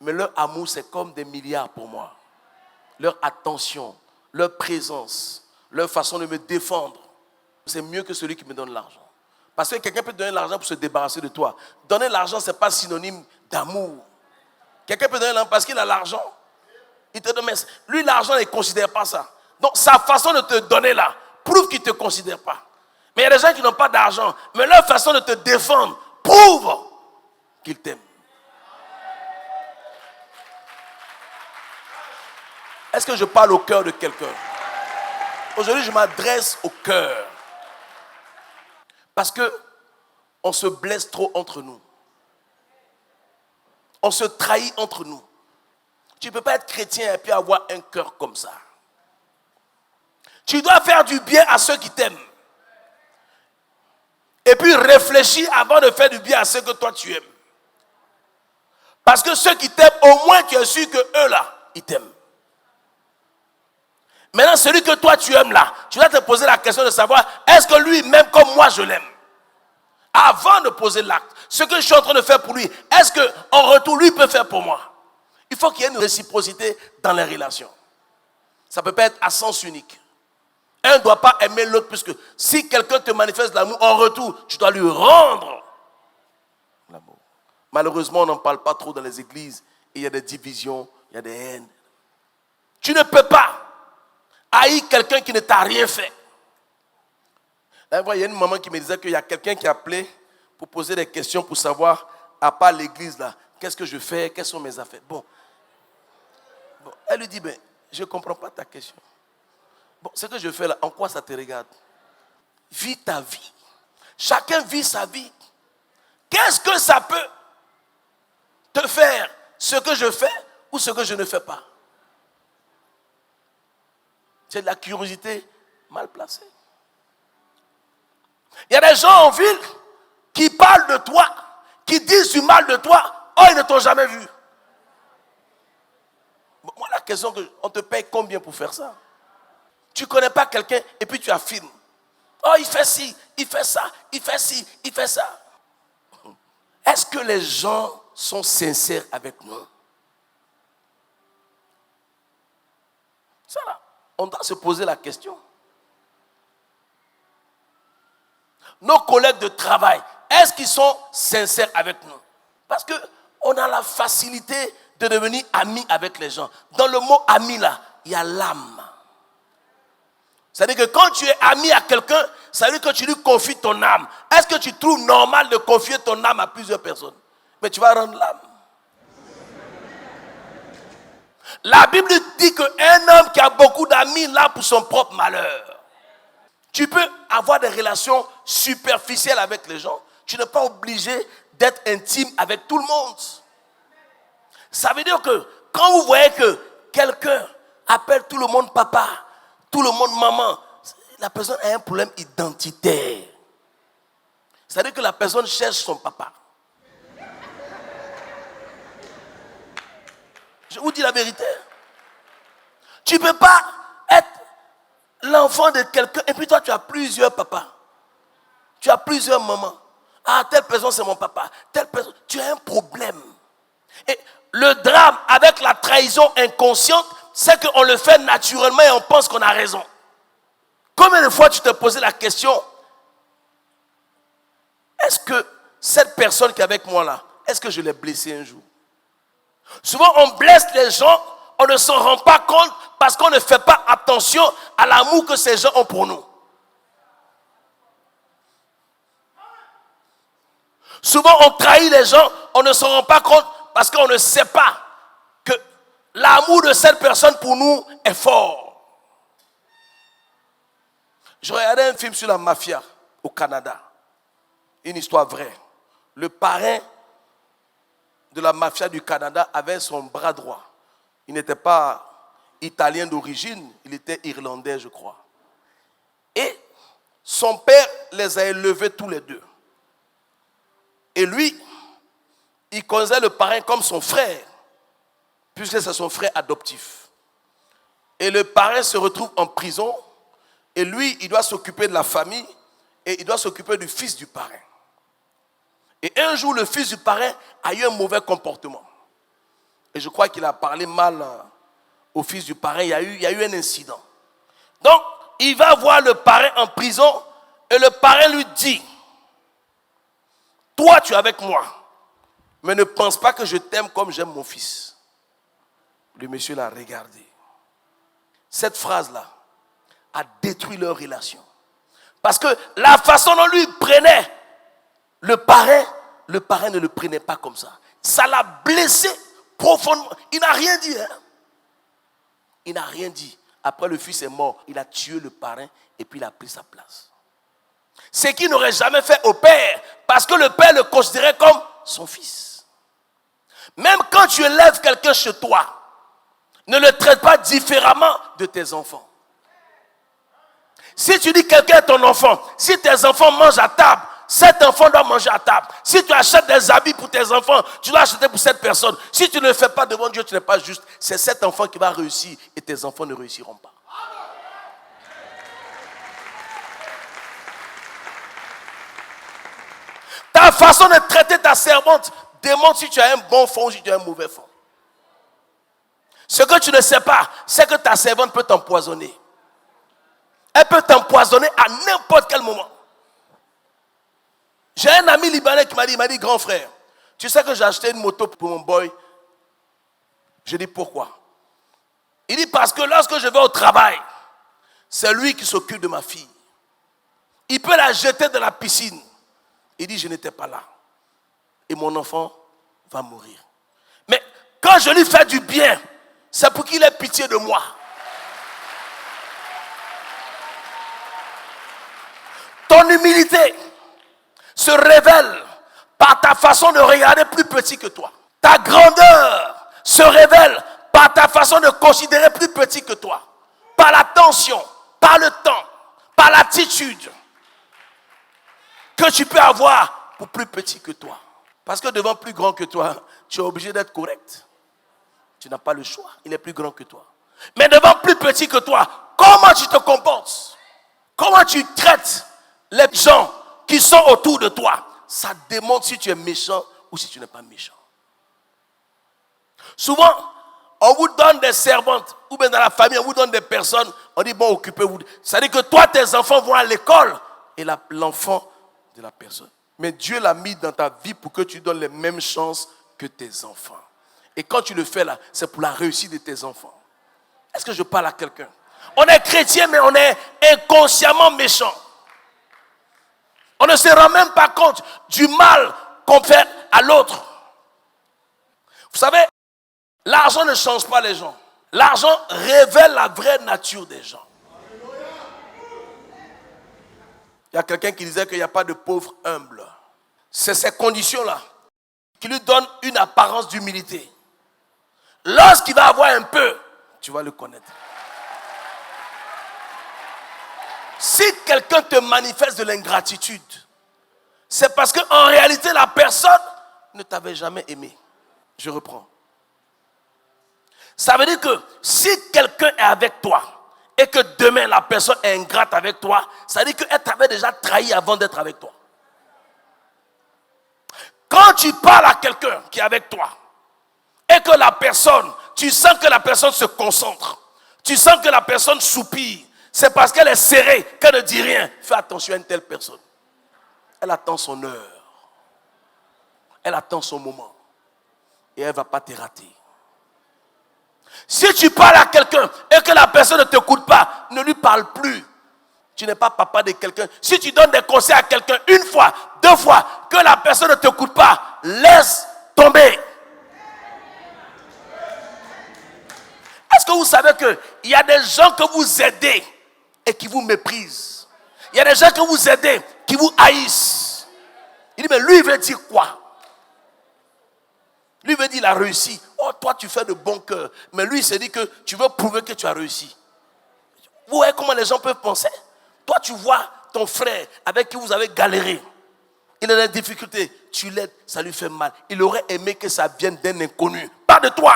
Mais leur amour, c'est comme des milliards pour moi. Leur attention, leur présence, leur façon de me défendre, c'est mieux que celui qui me donne l'argent. Parce que quelqu'un peut te donner l'argent pour se débarrasser de toi. Donner l'argent, ce n'est pas synonyme d'amour. Quelqu'un peut donner l'argent parce qu'il a l'argent. Il te donne, mais lui, l'argent, il ne considère pas ça. Donc, sa façon de te donner là, prouve qu'il ne te considère pas. Mais il y a des gens qui n'ont pas d'argent, mais leur façon de te défendre prouve qu'ils t'aiment. Est-ce que je parle au cœur de quelqu'un? Aujourd'hui, je m'adresse au cœur. Parce qu'on se blesse trop entre nous. On se trahit entre nous. Tu ne peux pas être chrétien et puis avoir un cœur comme ça. Tu dois faire du bien à ceux qui t'aiment. Et puis réfléchis avant de faire du bien à ceux que toi tu aimes. Parce que ceux qui t'aiment, au moins tu es sûr que eux là, ils t'aiment. Maintenant, celui que toi tu aimes là, tu dois te poser la question de savoir, est-ce que lui m'aime comme moi je l'aime? Avant de poser l'acte, ce que je suis en train de faire pour lui, est-ce qu'en retour, lui peut faire pour moi? Il faut qu'il y ait une réciprocité dans les relations. Ça ne peut pas être à sens unique. Un ne doit pas aimer l'autre, puisque si quelqu'un te manifeste l'amour, en retour, tu dois lui rendre l'amour. Malheureusement, on n'en parle pas trop dans les églises. Et il y a des divisions, il y a des haines. Tu ne peux pas haïr quelqu'un qui ne t'a rien fait. Là, il y a une maman qui me disait qu'il y a quelqu'un qui a appelé pour poser des questions pour savoir, à part l'église, là, qu'est-ce que je fais, quelles sont mes affaires. Bon. Elle lui dit, ben, je ne comprends pas ta question. Bon, ce que je fais là, en quoi ça te regarde? Vis ta vie. Chacun vit sa vie. Qu'est-ce que ça peut te faire, ce que je fais ou ce que je ne fais pas? C'est de la curiosité mal placée. Il y a des gens en ville qui parlent de toi, qui disent du mal de toi. Oh, ils ne t'ont jamais vu. Moi, la question que on te paye combien pour faire ça? Tu ne connais pas quelqu'un et puis tu affirmes. Oh, il fait ci, il fait ça, il fait ci, il fait ça. Est-ce que les gens sont sincères avec nous? Ça là, on doit se poser la question. Nos collègues de travail, est-ce qu'ils sont sincères avec nous? Parce qu'on a la facilité de devenir amis avec les gens. Dans le mot ami là, il y a l'âme. C'est-à-dire que quand tu es ami à quelqu'un, ça veut dire que tu lui confies ton âme. Est-ce que tu trouves normal de confier ton âme à plusieurs personnes? Mais tu vas rendre l'âme. La Bible dit qu'un homme qui a beaucoup d'amis là pour son propre malheur. Tu peux avoir des relations superficielles avec les gens. Tu n'es pas obligé d'être intime avec tout le monde. Ça veut dire que quand vous voyez que quelqu'un appelle tout le monde papa, tout le monde maman, la personne a un problème identitaire. C'est-à-dire que la personne cherche son papa. Je vous dis la vérité. Tu ne peux pas être l'enfant de quelqu'un et puis toi tu as plusieurs papas. Tu as plusieurs mamans. Ah, telle personne c'est mon papa. Telle personne. Tu as un problème. Et le drame avec la trahison inconsciente, c'est qu'on le fait naturellement et on pense qu'on a raison. Combien de fois tu te posais la question, est-ce que cette personne qui est avec moi là, est-ce que je l'ai blessé un jour? Souvent on blesse les gens, on ne s'en rend pas compte parce qu'on ne fait pas attention à l'amour que ces gens ont pour nous. Souvent on trahit les gens, on ne s'en rend pas compte parce qu'on ne sait pas que l'amour de cette personne pour nous est fort. Je regardais un film sur la mafia au Canada. Une histoire vraie. Le parrain de la mafia du Canada avait son bras droit. Il n'était pas italien d'origine, il était irlandais, je crois. Et son père les a élevés tous les deux. Et lui, il connaissait le parrain comme son frère, puisque c'est son frère adoptif. Et le parrain se retrouve en prison. Et lui, il doit s'occuper de la famille et il doit s'occuper du fils du parrain. Et un jour, le fils du parrain a eu un mauvais comportement. Et je crois qu'il a parlé mal au fils du parrain. Il y a eu un incident. Donc, il va voir le parrain en prison et le parrain lui dit, toi, tu es avec moi, mais ne pense pas que je t'aime comme j'aime mon fils. Le monsieur l'a regardé. Cette phrase-là a détruit leur relation. Parce que la façon dont lui prenait le parrain ne le prenait pas comme ça. Ça l'a blessé profondément. Il n'a rien dit. Hein? Il n'a rien dit. Après, le fils est mort. Il a tué le parrain et puis il a pris sa place. Ce qu'il n'aurait jamais fait au père, parce que le père le considérait comme son fils. Même quand tu élèves quelqu'un chez toi, ne le traite pas différemment de tes enfants. Si tu dis que quelqu'un est ton enfant, si tes enfants mangent à table, cet enfant doit manger à table. Si tu achètes des habits pour tes enfants, tu dois acheter pour cette personne. Si tu ne le fais pas devant Dieu, tu n'es pas juste. C'est cet enfant qui va réussir et tes enfants ne réussiront pas. Ta façon de traiter ta servante démontre si tu as un bon fond ou si tu as un mauvais fond. Ce que tu ne sais pas, c'est que ta servante peut t'empoisonner. Elle peut t'empoisonner à n'importe quel moment. J'ai un ami libanais qui m'a dit, grand frère, tu sais que j'ai acheté une moto pour mon boy. Je dis, pourquoi? Il dit, parce que lorsque je vais au travail, c'est lui qui s'occupe de ma fille. Il peut la jeter dans la piscine. Il dit, je n'étais pas là. Et mon enfant va mourir. Mais quand je lui fais du bien, c'est pour qu'il ait pitié de moi. Ton humilité se révèle par ta façon de regarder plus petit que toi. Ta grandeur se révèle par ta façon de considérer plus petit que toi. Par l'attention, par le temps, par l'attitude que tu peux avoir pour plus petit que toi. Parce que devant plus grand que toi, tu es obligé d'être correct. Tu n'as pas le choix, il est plus grand que toi. Mais devant plus petit que toi, comment tu te comportes? Comment tu traites les gens qui sont autour de toi? Ça démontre si tu es méchant ou si tu n'es pas méchant. Souvent, on vous donne des servantes, ou bien dans la famille, on vous donne des personnes, on dit bon, occupez-vous. C'est-à-dire que toi, tes enfants vont à l'école et l'enfant de la personne. Mais Dieu l'a mis dans ta vie pour que tu donnes les mêmes chances que tes enfants. Et quand tu le fais là, c'est pour la réussite de tes enfants. Est-ce que je parle à quelqu'un? On est chrétien, mais on est inconsciemment méchant. On ne se rend même pas compte du mal qu'on fait à l'autre. Vous savez, l'argent ne change pas les gens. L'argent révèle la vraie nature des gens. Il y a quelqu'un qui disait qu'il n'y a pas de pauvre humble. C'est ces conditions-là qui lui donnent une apparence d'humilité. Lorsqu'il va avoir un peu, tu vas le connaître. Si quelqu'un te manifeste de l'ingratitude, c'est parce qu'en réalité, la personne ne t'avait jamais aimé. Je reprends. Ça veut dire que si quelqu'un est avec toi et que demain la personne est ingrate avec toi, ça veut dire qu'elle t'avait déjà trahi avant d'être avec toi. Quand tu parles à quelqu'un qui est avec toi et que la personne, tu sens que la personne se concentre, tu sens que la personne soupire, c'est parce qu'elle est serrée, qu'elle ne dit rien. Fais attention à une telle personne. Elle attend son heure. Elle attend son moment. Et elle ne va pas te rater. Si tu parles à quelqu'un et que la personne ne t'écoute pas, ne lui parle plus. Tu n'es pas papa de quelqu'un. Si tu donnes des conseils à quelqu'un une fois, deux fois, que la personne ne t'écoute pas, laisse tomber. Est-ce que vous savez qu'il y a des gens que vous aidez et qui vous méprisent? Il y a des gens que vous aidez qui vous haïssent. Il dit, mais lui, il veut dire quoi? Lui veut dire qu'il a réussi. Oh, toi, tu fais de bon cœur. Mais lui, il se dit que tu veux prouver que tu as réussi. Vous voyez comment les gens peuvent penser? Toi, tu vois ton frère avec qui vous avez galéré. Il a des difficultés. Tu l'aides, ça lui fait mal. Il aurait aimé que ça vienne d'un inconnu, pas de toi.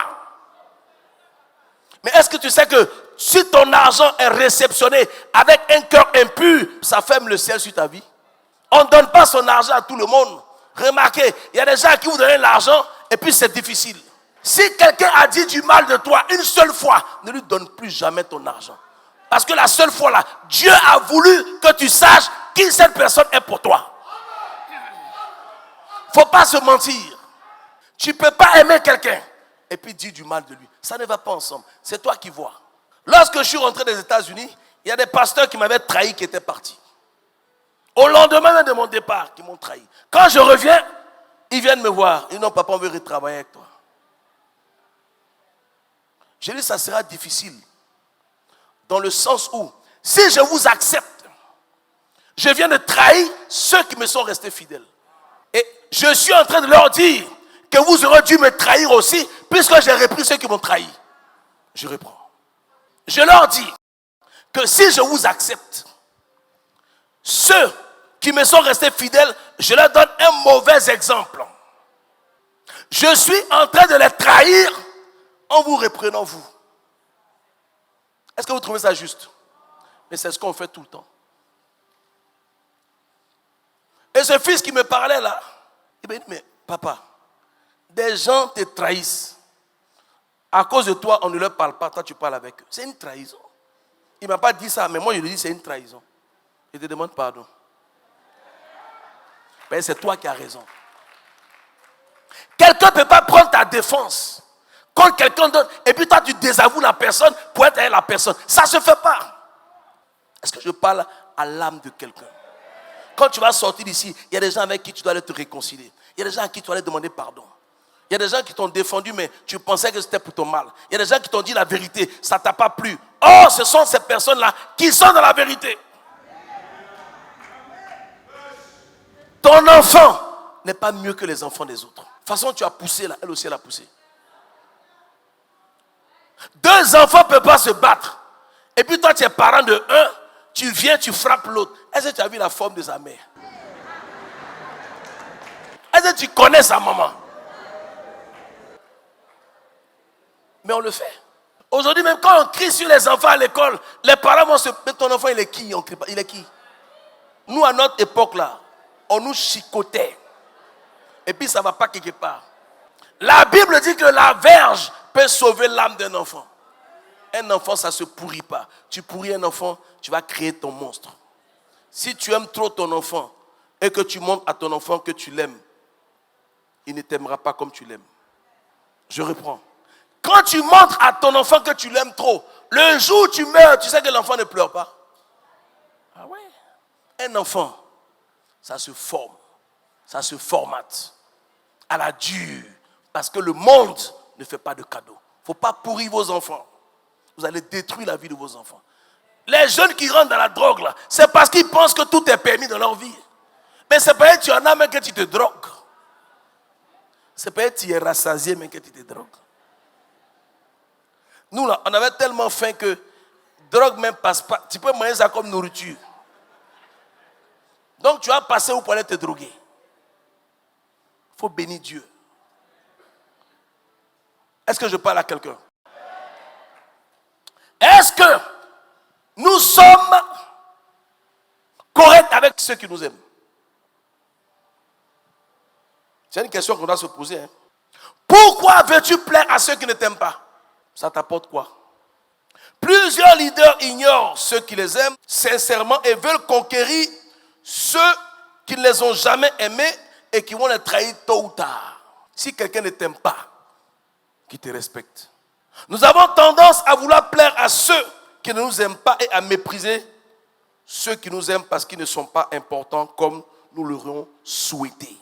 Mais est-ce que tu sais que si ton argent est réceptionné avec un cœur impur, ça ferme le ciel sur ta vie? On ne donne pas son argent à tout le monde. Remarquez, il y a des gens à qui vous donnez l'argent et puis c'est difficile. Si quelqu'un a dit du mal de toi une seule fois, ne lui donne plus jamais ton argent. Parce que la seule fois là, Dieu a voulu que tu saches qui cette personne est pour toi. Il ne faut pas se mentir. Tu ne peux pas aimer quelqu'un et puis dire du mal de lui. Ça ne va pas ensemble. C'est toi qui vois. Lorsque je suis rentré des États-Unis, il y a des pasteurs qui m'avaient trahi, qui étaient partis. Au lendemain de mon départ, qui m'ont trahi. Quand je reviens, ils viennent me voir. Ils disent non, papa, on veut retravailler avec toi. Je dis, ça sera difficile. Dans le sens où, si je vous accepte, je viens de trahir ceux qui me sont restés fidèles. Et je suis en train de leur dire que vous aurez dû me trahir aussi, puisque j'ai repris ceux qui m'ont trahi. Je reprends. Je leur dis que si je vous accepte, ceux qui me sont restés fidèles, je leur donne un mauvais exemple. Je suis en train de les trahir en vous reprenant vous. Est-ce que vous trouvez ça juste? Mais c'est ce qu'on fait tout le temps. Et ce fils qui me parlait là, il m'a dit, mais papa, des gens te trahissent. À cause de toi, on ne leur parle pas, toi tu parles avec eux. C'est une trahison. Il ne m'a pas dit ça, mais moi je lui dis c'est une trahison. Je te demande pardon. Mais c'est toi qui as raison. Quelqu'un ne peut pas prendre ta défense contre quelqu'un d'autre et puis toi tu désavoues la personne pour être avec la personne. Ça ne se fait pas. Est-ce que je parle à l'âme de quelqu'un? Quand tu vas sortir d'ici, il y a des gens avec qui tu dois aller te réconcilier. Il y a des gens à qui tu dois aller demander pardon. Il y a des gens qui t'ont défendu, mais tu pensais que c'était pour ton mal. Il y a des gens qui t'ont dit la vérité, ça ne t'a pas plu. Oh, ce sont ces personnes-là qui sont dans la vérité. Ton enfant n'est pas mieux que les enfants des autres. De toute façon, tu as poussé là, elle aussi elle a poussé. Deux enfants ne peuvent pas se battre. Et puis toi, tu es parent de un, tu viens, tu frappes l'autre. Est-ce que tu as vu la forme de sa mère? Est-ce que tu connais sa maman? Mais on le fait. Aujourd'hui, même quand on crie sur les enfants à l'école, les parents vont se... Mais ton enfant, il est qui? On crie pas. Il est qui? Nous, à notre époque là, on nous chicotait. Et puis ça ne va pas quelque part. La Bible dit que la verge peut sauver l'âme d'un enfant. Un enfant, ça ne se pourrit pas. Tu pourris un enfant, tu vas créer ton monstre. Si tu aimes trop ton enfant et que tu montres à ton enfant que tu l'aimes, il ne t'aimera pas comme tu l'aimes. Je reprends. Quand tu montres à ton enfant que tu l'aimes trop, le jour où tu meurs, tu sais que l'enfant ne pleure pas. Ah ouais? Un enfant, ça se forme, ça se formate à la dure. Parce que le monde ne fait pas de cadeaux. Il ne faut pas pourrir vos enfants. Vous allez détruire la vie de vos enfants. Les jeunes qui rentrent dans la drogue, là, c'est parce qu'ils pensent que tout est permis dans leur vie. Mais c'est pas que tu en as, mais que tu te drogues. C'est pas que tu es rassasié, mais que tu te drogues. Nous, là, on avait tellement faim que drogue même passe pas. Tu peux manger ça comme nourriture. Donc, tu vas passer où pour aller te droguer. Il faut bénir Dieu. Est-ce que je parle à quelqu'un? Est-ce que nous sommes corrects avec ceux qui nous aiment? C'est une question qu'on doit se poser. Hein. Pourquoi veux-tu plaire à ceux qui ne t'aiment pas? Ça t'apporte quoi? Plusieurs leaders ignorent ceux qui les aiment sincèrement et veulent conquérir ceux qui ne les ont jamais aimés et qui vont les trahir tôt ou tard. Si quelqu'un ne t'aime pas, qu'il te respecte. Nous avons tendance à vouloir plaire à ceux qui ne nous aiment pas et à mépriser ceux qui nous aiment parce qu'ils ne sont pas importants comme nous l'aurions souhaité.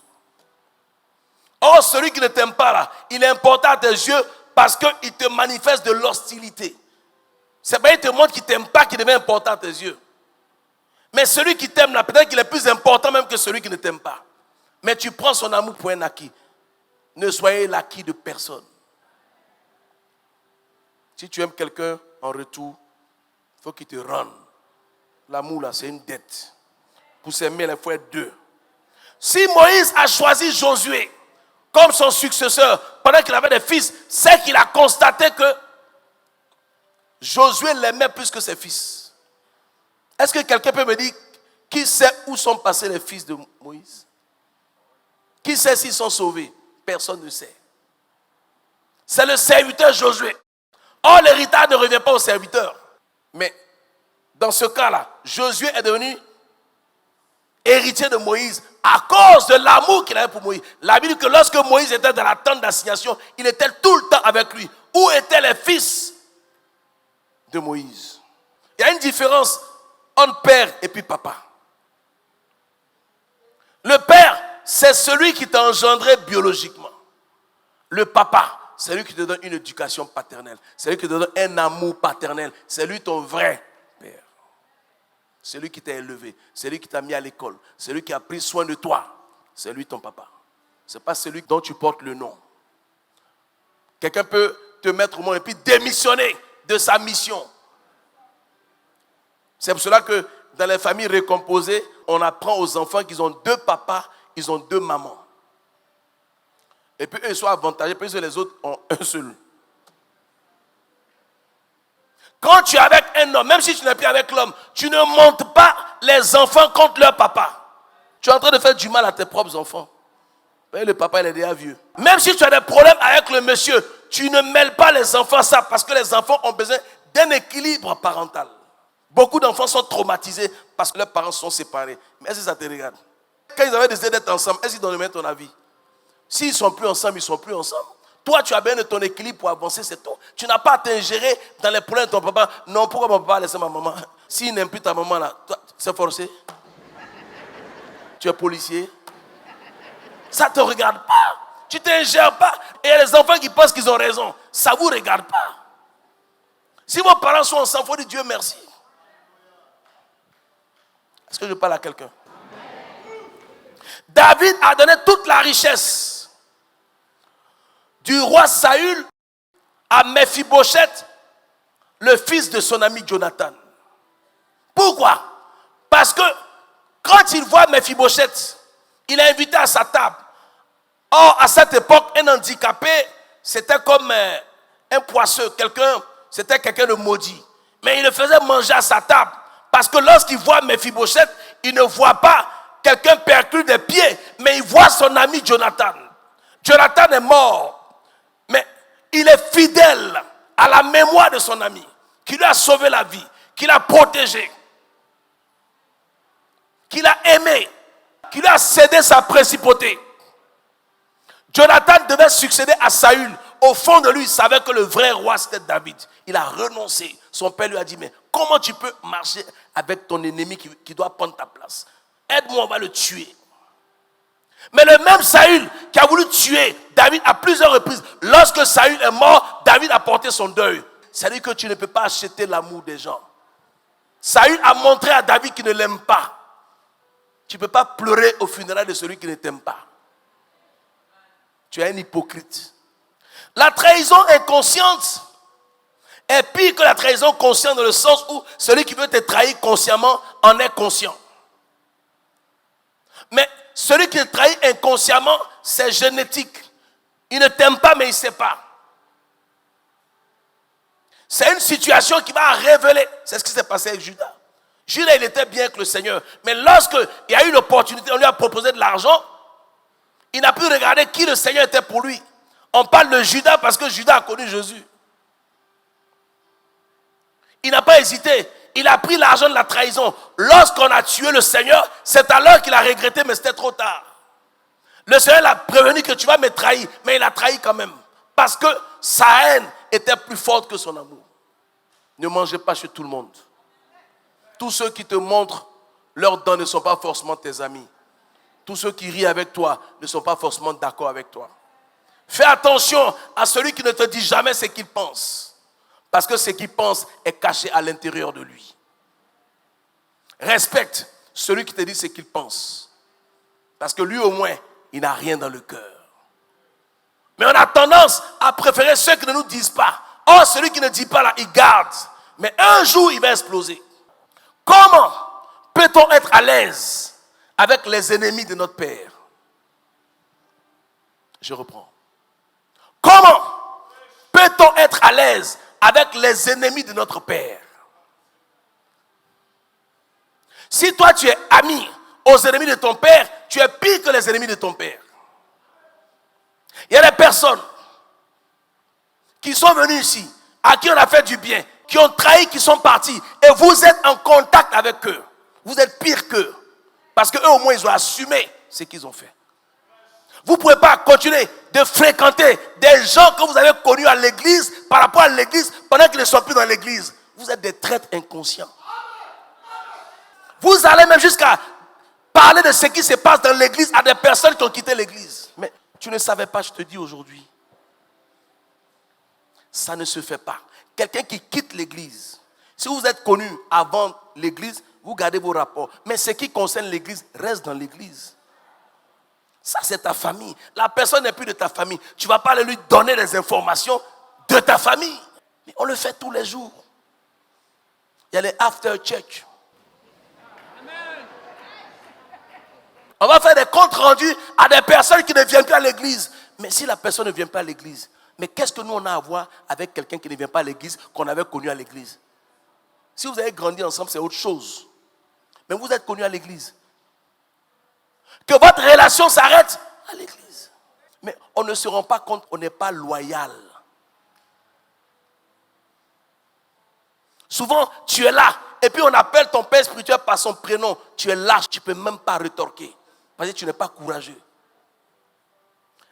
Or, celui qui ne t'aime pas là, il est important à tes yeux parce qu'il te manifeste de l'hostilité. C'est pas qu'il te montre qu'il ne t'aime pas qu'il devient important à tes yeux. Mais celui qui t'aime là, peut-être qu'il est plus important même que celui qui ne t'aime pas. Mais tu prends son amour pour un acquis. Ne soyez l'acquis de personne. Si tu aimes quelqu'un en retour, il faut qu'il te rende. L'amour là, c'est une dette. Pour s'aimer, il faut être deux. Si Moïse a choisi Josué comme son successeur pendant qu'il avait des fils, c'est qu'il a constaté que Josué l'aimait plus que ses fils. Est-ce que quelqu'un peut me dire qui sait où sont passés les fils de Moïse? Qui sait s'ils sont sauvés? Personne ne sait. C'est le serviteur Josué. Or, l'héritage ne revient pas au serviteur. Mais dans ce cas-là, Josué est devenu héritier de Moïse à cause de l'amour qu'il avait pour Moïse. La Bible dit que lorsque Moïse était dans la tente d'assignation, il était tout le temps avec lui. Où étaient les fils de Moïse? Il y a une différence entre père et puis papa. Le père, c'est celui qui t'a engendré biologiquement. Le papa, c'est lui qui te donne une éducation paternelle. C'est lui qui te donne un amour paternel. C'est lui ton vrai père. C'est lui qui t'a élevé. C'est lui qui t'a mis à l'école. C'est lui qui a pris soin de toi. C'est lui ton papa. Ce n'est pas celui dont tu portes le nom. Quelqu'un peut te mettre au monde et puis démissionner de sa mission. C'est pour cela que dans les familles récomposées, on apprend aux enfants qu'ils ont deux papas, ils ont deux mamans. Et puis eux, ils sont avantagés, puis les autres ont un seul. Quand tu es avec un homme, même si tu n'es plus avec l'homme, tu ne montes pas les enfants contre leur papa. Tu es en train de faire du mal à tes propres enfants. Et le papa, il est déjà vieux. Même si tu as des problèmes avec le monsieur, tu ne mêles pas les enfants à ça, parce que les enfants ont besoin d'un équilibre parental. Beaucoup d'enfants sont traumatisés parce que leurs parents sont séparés. Mais est-ce que ça te regarde? Quand ils avaient décidé d'être ensemble, est-ce qu'ils donnent même ton avis? S'ils ne sont plus ensemble, ils ne sont plus ensemble. Toi, tu as besoin de ton équilibre pour avancer, c'est tout. Tu n'as pas à t'ingérer dans les problèmes de ton papa. Non, pourquoi mon papa a laissé ma maman? S'il n'aime plus ta maman, là, toi, c'est forcé. Tu es policier. Ça ne te regarde pas. Tu ne t'ingères pas. Et il y a les enfants qui pensent qu'ils ont raison. Ça ne vous regarde pas. Si vos parents sont ensemble, il faut dire Dieu merci. Est-ce que je parle à quelqu'un? David a donné toute la richesse du roi Saül à Mephibosheth, le fils de son ami Jonathan. Pourquoi? Parce que quand il voit Mephibosheth, il est invité à sa table. Or, à cette époque, un handicapé, c'était comme un poisseux, c'était quelqu'un de maudit. Mais il le faisait manger à sa table. Parce que lorsqu'il voit Mephibosheth, il ne voit pas quelqu'un perclus des pieds, mais il voit son ami Jonathan. Jonathan est mort, mais il est fidèle à la mémoire de son ami, qui lui a sauvé la vie, qui l'a protégé, qui l'a aimé, qui lui a cédé sa principauté. Jonathan devait succéder à Saül. Au fond de lui, il savait que le vrai roi, c'était David. Il a renoncé. Son père lui a dit, mais comment tu peux marcher avec ton ennemi qui doit prendre ta place? Aide-moi, on va le tuer. Mais le même Saül qui a voulu tuer David à plusieurs reprises, lorsque Saül est mort, David a porté son deuil. C'est-à-dire que tu ne peux pas acheter l'amour des gens. Saül a montré à David qu'il ne l'aime pas. Tu ne peux pas pleurer au funérail de celui qui ne t'aime pas. Tu es un hypocrite. La trahison inconsciente est pire que la trahison consciente, dans le sens où celui qui veut te trahir consciemment en est conscient. Mais celui qui te trahit inconsciemment, c'est génétique. Il ne t'aime pas, mais il ne sait pas. C'est une situation qui va révéler. C'est ce qui s'est passé avec Judas. Judas, il était bien avec le Seigneur. Mais lorsqu'il y a eu l'opportunité, on lui a proposé de l'argent, il n'a pu regarder qui le Seigneur était pour lui. On parle de Judas parce que Judas a connu Jésus. Il n'a pas hésité. Il a pris l'argent de la trahison. Lorsqu'on a tué le Seigneur, c'est alors qu'il a regretté, mais c'était trop tard. Le Seigneur l'a prévenu que tu vas me trahir, mais il a trahi quand même. Parce que sa haine était plus forte que son amour. Ne mangez pas chez tout le monde. Tous ceux qui te montrent leurs dents ne sont pas forcément tes amis. Tous ceux qui rient avec toi ne sont pas forcément d'accord avec toi. Fais attention à celui qui ne te dit jamais ce qu'il pense. Parce que ce qu'il pense est caché à l'intérieur de lui. Respecte celui qui te dit ce qu'il pense. Parce que lui au moins, il n'a rien dans le cœur. Mais on a tendance à préférer ceux qui ne nous disent pas. Or, celui qui ne dit pas là, il garde. Mais un jour, il va exploser. Comment peut-on être à l'aise avec les ennemis de notre Père? Je reprends. Comment peut-on être à l'aise avec les ennemis de notre Père? Si toi tu es ami aux ennemis de ton Père, tu es pire que les ennemis de ton Père. Il y a des personnes qui sont venues ici, à qui on a fait du bien, qui ont trahi, qui sont partis, et vous êtes en contact avec eux. Vous êtes pire qu'eux. Parce qu'eux au moins ils ont assumé ce qu'ils ont fait. Vous ne pouvez pas continuer de fréquenter des gens que vous avez connus à l'église par rapport à l'église pendant qu'ils ne sont plus dans l'église. Vous êtes des traîtres inconscients. Vous allez même jusqu'à parler de ce qui se passe dans l'église à des personnes qui ont quitté l'église. Mais tu ne savais pas, je te dis aujourd'hui. Ça ne se fait pas. Quelqu'un qui quitte l'église, si vous êtes connu avant l'église, vous gardez vos rapports. Mais ce qui concerne l'église reste dans l'église. Ça, c'est ta famille. La personne n'est plus de ta famille. Tu ne vas pas aller lui donner des informations de ta famille. Mais on le fait tous les jours. Il y a les after church. On va faire des comptes rendus à des personnes qui ne viennent plus à l'église. Mais si la personne ne vient pas à l'église, mais qu'est-ce que nous on a à voir avec quelqu'un qui ne vient pas à l'église, qu'on avait connu à l'église? Si vous avez grandi ensemble, c'est autre chose. Mais vous êtes connus à l'église. Que votre relation s'arrête à l'église. Mais on ne se rend pas compte, on n'est pas loyal. Souvent, tu es là, et puis on appelle ton père spirituel par son prénom. Tu es lâche, tu ne peux même pas rétorquer. Parce que tu n'es pas courageux.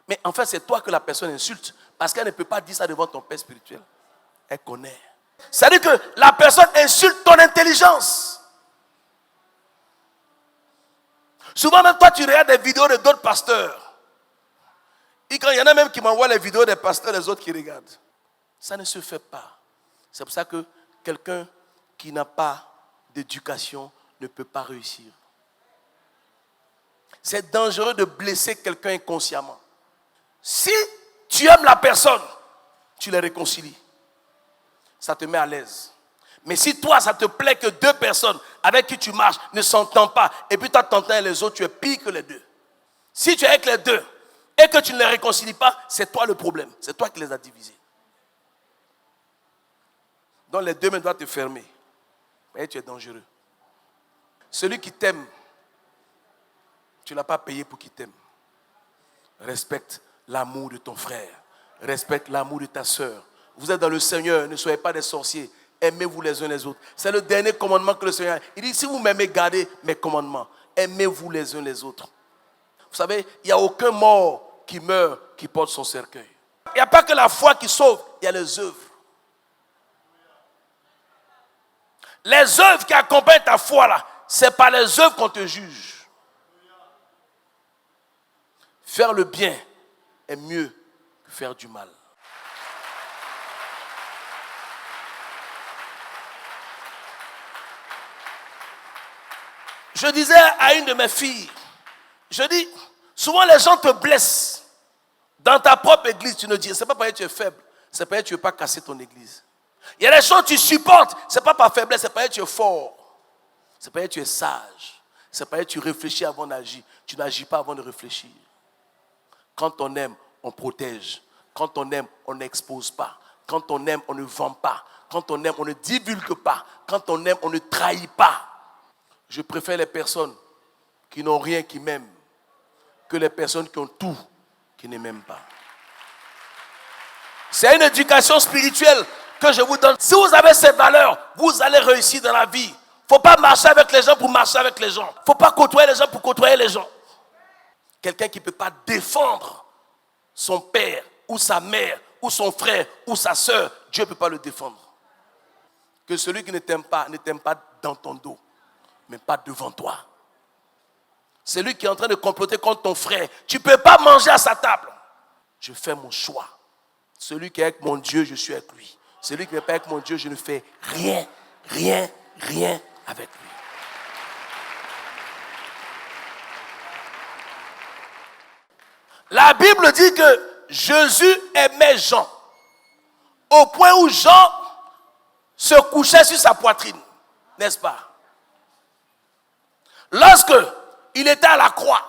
Mais en fait, c'est toi que la personne insulte. Parce qu'elle ne peut pas dire ça devant ton père spirituel. Elle connaît. C'est-à-dire que la personne insulte ton intelligence. Souvent, même toi, tu regardes des vidéos de d'autres pasteurs. Et quand il y en a même qui m'envoient les vidéos des pasteurs, les autres qui regardent. Ça ne se fait pas. C'est pour ça que quelqu'un qui n'a pas d'éducation ne peut pas réussir. C'est dangereux de blesser quelqu'un inconsciemment. Si tu aimes la personne, tu les réconcilies. Ça te met à l'aise. Mais si toi, ça te plaît que deux personnes avec qui tu marches ne s'entendent pas, et puis toi t'entends et les autres, tu es pire que les deux. Si tu es avec les deux et que tu ne les réconcilies pas, c'est toi le problème. C'est toi qui les as divisés. Donc les deux mains doivent te fermer. Et tu es dangereux. Celui qui t'aime, tu ne l'as pas payé pour qu'il t'aime. Respecte l'amour de ton frère. Respecte l'amour de ta soeur. Vous êtes dans le Seigneur, ne soyez pas des sorciers. Aimez-vous les uns les autres. C'est le dernier commandement que le Seigneur a. Il dit, si vous m'aimez, gardez mes commandements. Aimez-vous les uns les autres. Vous savez, il n'y a aucun mort qui meurt qui porte son cercueil. Il n'y a pas que la foi qui sauve, il y a les œuvres. Les œuvres qui accompagnent ta foi là, c'est par les œuvres qu'on te juge. Faire le bien est mieux que faire du mal. Je disais à une de mes filles, je dis, souvent les gens te blessent. Dans ta propre église, tu ne dis, c'est pas parce que tu es faible, c'est parce que tu ne veux pas casser ton église. Il y a des choses que tu supportes, c'est pas par faiblesse, c'est parce que tu es fort. C'est parce que tu es sage. C'est parce que tu réfléchis avant d'agir. Tu n'agis pas avant de réfléchir. Quand on aime, on protège. Quand on aime, on n'expose pas. Quand on aime, on ne vend pas. Quand on aime, on ne divulgue pas. Quand on aime, on ne trahit pas. Je préfère les personnes qui n'ont rien, qui m'aiment, que les personnes qui ont tout, qui ne m'aiment pas. C'est une éducation spirituelle que je vous donne. Si vous avez ces valeurs, vous allez réussir dans la vie. Il ne faut pas marcher avec les gens pour marcher avec les gens. Il ne faut pas côtoyer les gens pour côtoyer les gens. Quelqu'un qui ne peut pas défendre son père ou sa mère ou son frère ou sa soeur, Dieu ne peut pas le défendre. Que celui qui ne t'aime pas dans ton dos, mais pas devant toi. Celui qui est en train de comploter contre ton frère, tu ne peux pas manger à sa table. Je fais mon choix. Celui qui est avec mon Dieu, je suis avec lui. Celui qui n'est pas avec mon Dieu, je ne fais rien avec lui. La Bible dit que Jésus aimait Jean, au point où Jean se couchait sur sa poitrine, n'est-ce pas? Lorsque il était à la croix,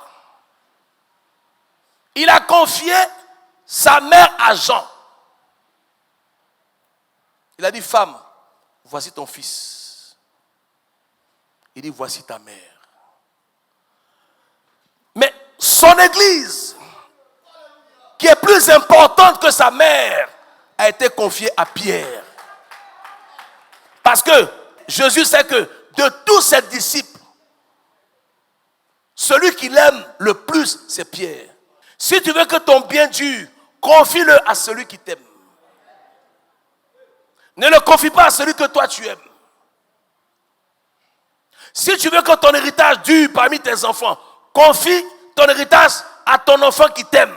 il a confié sa mère à Jean. Il a dit, femme, voici ton fils. Il dit, voici ta mère. Mais son église, qui est plus importante que sa mère, a été confiée à Pierre. Parce que Jésus sait que de tous ses disciples, celui qu'il aime le plus, c'est Pierre. Si tu veux que ton bien dure, confie-le à celui qui t'aime. Ne le confie pas à celui que toi tu aimes. Si tu veux que ton héritage dure parmi tes enfants, confie ton héritage à ton enfant qui t'aime.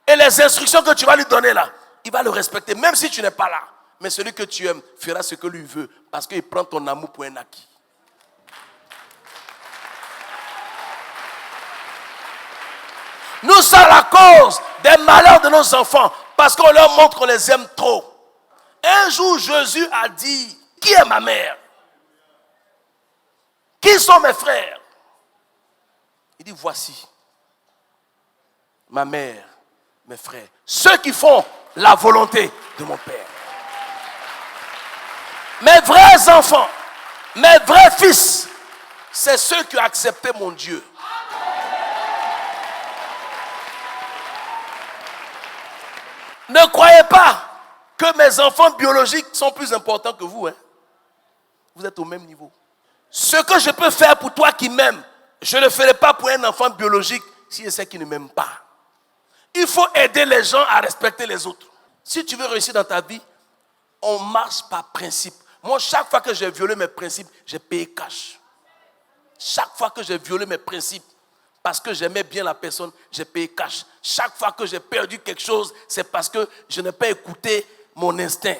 Et les instructions que tu vas lui donner là, il va le respecter, même si tu n'es pas là. Mais celui que tu aimes fera ce que lui veut, parce qu'il prend ton amour pour un acquis. Nous sommes la cause des malheurs de nos enfants, parce qu'on leur montre qu'on les aime trop. Un jour, Jésus a dit, qui est ma mère? Qui sont mes frères? Il dit, voici ma mère, mes frères, ceux qui font la volonté de mon Père. Mes vrais enfants, mes vrais fils, c'est ceux qui ont accepté mon Dieu. Ne croyez pas que mes enfants biologiques sont plus importants que vous. Vous êtes au même niveau. Ce que je peux faire pour toi qui m'aimes, je ne le ferai pas pour un enfant biologique si je sais qu'il ne m'aime pas. Il faut aider les gens à respecter les autres. Si tu veux réussir dans ta vie, on marche par principe. Moi, chaque fois que j'ai violé mes principes, j'ai payé cash. Chaque fois que j'ai violé mes principes, parce que j'aimais bien la personne, j'ai payé cash. Chaque fois que j'ai perdu quelque chose, c'est parce que je n'ai pas écouté mon instinct.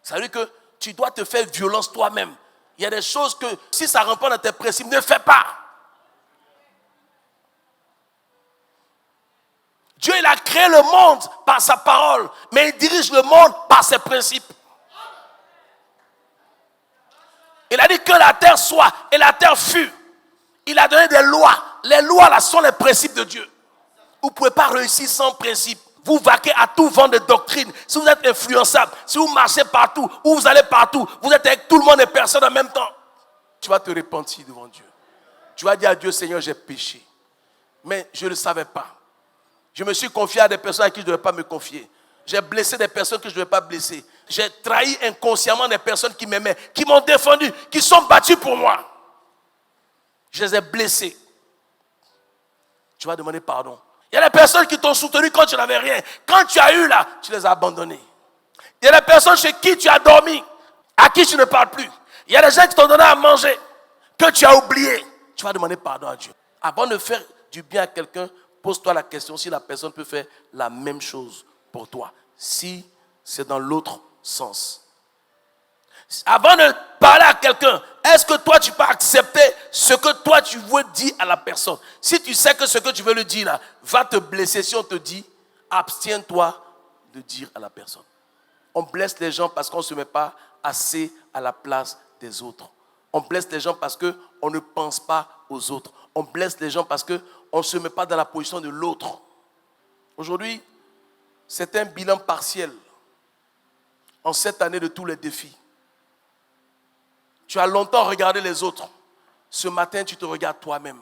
Ça veut dire que tu dois te faire violence toi-même. Il y a des choses que, si ça ne rentre pas dans tes principes, ne fais pas. Dieu, il a créé le monde par sa parole, mais il dirige le monde par ses principes. Il a dit que la terre soit, et la terre fut. Il a donné des lois. Les lois, là, sont les principes de Dieu. Vous ne pouvez pas réussir sans principe. Vous vaquez à tout vent de doctrine. Si vous êtes influençable, si vous marchez partout, ou vous allez partout, vous êtes avec tout le monde et personne en même temps, tu vas te repentir devant Dieu. Tu vas dire à Dieu, Seigneur, j'ai péché. Mais je ne le savais pas. Je me suis confié à des personnes à qui je ne devais pas me confier. J'ai blessé des personnes que je ne devais pas blesser. J'ai trahi inconsciemment des personnes qui m'aimaient, qui m'ont défendu, qui sont battues pour moi. Je les ai blessés. Tu vas demander pardon. Il y a des personnes qui t'ont soutenu quand tu n'avais rien. Quand tu as eu là, tu les as abandonnés. Il y a des personnes chez qui tu as dormi, à qui tu ne parles plus. Il y a des gens qui t'ont donné à manger, que tu as oublié. Tu vas demander pardon à Dieu. Avant de faire du bien à quelqu'un, pose-toi la question si la personne peut faire la même chose pour toi. Si c'est dans l'autre sens. Avant de parler à quelqu'un, est-ce que toi tu peux accepter ce que toi tu veux dire à la personne? Si tu sais que ce que tu veux lui dire là va te blesser, si on te dit, abstiens-toi de dire à la personne. On blesse les gens parce qu'on ne se met pas assez à la place des autres. On blesse les gens parce qu'on ne pense pas aux autres. On blesse les gens parce qu'on ne se met pas dans la position de l'autre. Aujourd'hui, c'est un bilan partiel. en cette année de tous les défis. Tu as longtemps regardé les autres. Ce matin, tu te regardes toi-même.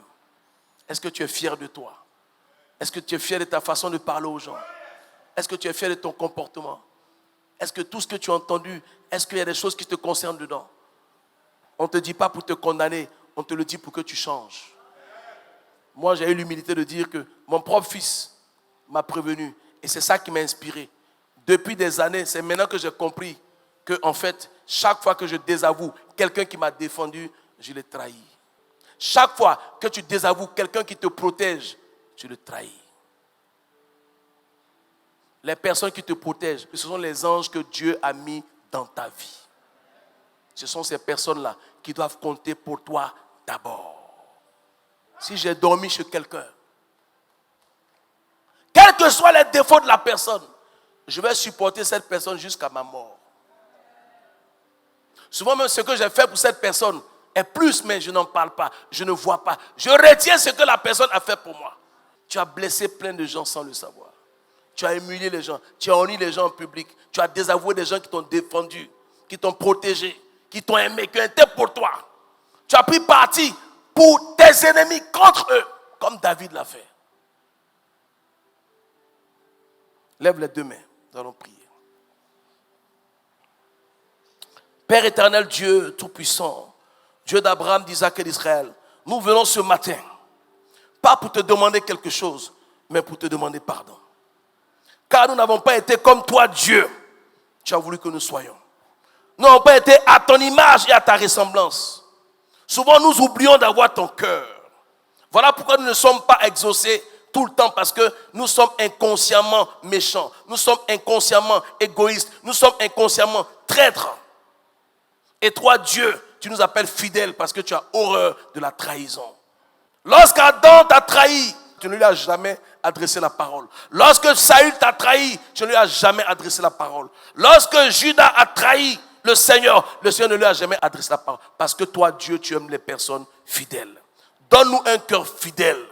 Est-ce que tu es fier de toi? Est-ce que tu es fier de ta façon de parler aux gens? Est-ce que tu es fier de ton comportement? Est-ce que tout ce que tu as entendu, est-ce qu'il y a des choses qui te concernent dedans? On ne te dit pas pour te condamner, on te le dit pour que tu changes. Moi, j'ai eu l'humilité de dire que mon propre fils m'a prévenu. Et c'est ça qui m'a inspiré. Depuis des années, c'est maintenant que j'ai compris que, en fait, chaque fois que je désavoue quelqu'un qui m'a défendu, je l'ai trahi. Chaque fois que tu désavoues quelqu'un qui te protège, tu le trahis. Les personnes qui te protègent, ce sont les anges que Dieu a mis dans ta vie. Ce sont ces personnes-là qui doivent compter pour toi d'abord. Si j'ai dormi chez quelqu'un, quels que soient les défauts de la personne, je vais supporter cette personne jusqu'à ma mort. Souvent même ce que j'ai fait pour cette personne est plus, mais je n'en parle pas, je ne vois pas. Je retiens ce que la personne a fait pour moi. Tu as blessé plein de gens sans le savoir. Tu as humilié les gens, tu as honni les gens en public, tu as désavoué des gens qui t'ont défendu, qui t'ont protégé, qui t'ont aimé, qui ont été pour toi. Tu as pris parti pour tes ennemis contre eux, comme David l'a fait. Lève les deux mains, nous allons prier. Père éternel, Dieu tout-puissant, Dieu d'Abraham, d'Isaac et d'Israël, nous venons ce matin, pas pour te demander quelque chose, mais pour te demander pardon. Car nous n'avons pas été comme toi, Dieu. Tu as voulu que nous soyons. Nous n'avons pas été à ton image et à ta ressemblance. Souvent, nous oublions d'avoir ton cœur. Voilà pourquoi nous ne sommes pas exaucés tout le temps, parce que nous sommes inconsciemment méchants. Nous sommes inconsciemment égoïstes. Nous sommes inconsciemment traîtres. Et toi, Dieu, tu nous appelles fidèles parce que tu as horreur de la trahison. Lorsqu'Adam t'a trahi, tu ne lui as jamais adressé la parole. Lorsque Saül t'a trahi, tu ne lui as jamais adressé la parole. Lorsque Judas a trahi le Seigneur ne lui a jamais adressé la parole. Parce que toi, Dieu, tu aimes les personnes fidèles. Donne-nous un cœur fidèle.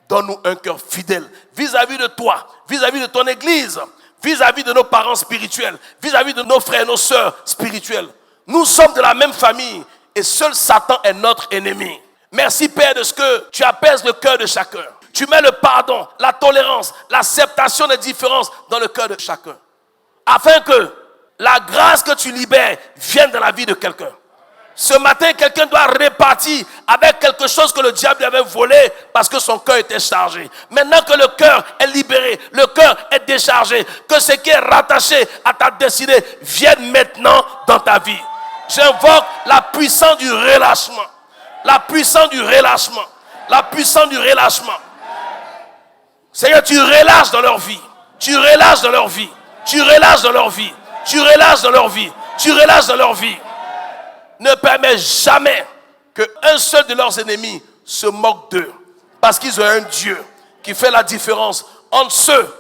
Donne-nous un cœur fidèle vis-à-vis de toi, vis-à-vis de ton église, vis-à-vis de nos parents spirituels, vis-à-vis de nos frères et nos sœurs spirituels. Nous sommes de la même famille et seul Satan est notre ennemi. Merci Père de ce que tu apaises le cœur de chacun. Tu mets le pardon, la tolérance, l'acceptation des différences dans le cœur de chacun. Afin que la grâce que tu libères vienne dans la vie de quelqu'un. Ce matin, quelqu'un doit repartir avec quelque chose que le diable lui avait volé parce que son cœur était chargé. Maintenant que le cœur est libéré, le cœur est déchargé, que ce qui est rattaché à ta destinée vienne maintenant dans ta vie. J'invoque la puissance du relâchement. La puissance du relâchement. La puissance du relâchement. Seigneur, tu relâches dans leur vie. Tu relâches dans leur vie. Tu relâches dans leur vie. Tu relâches dans leur vie. Tu relâches dans leur vie. Ne permets jamais qu'un seul de leurs ennemis se moque d'eux. Parce qu'ils ont un Dieu qui fait la différence entre ceux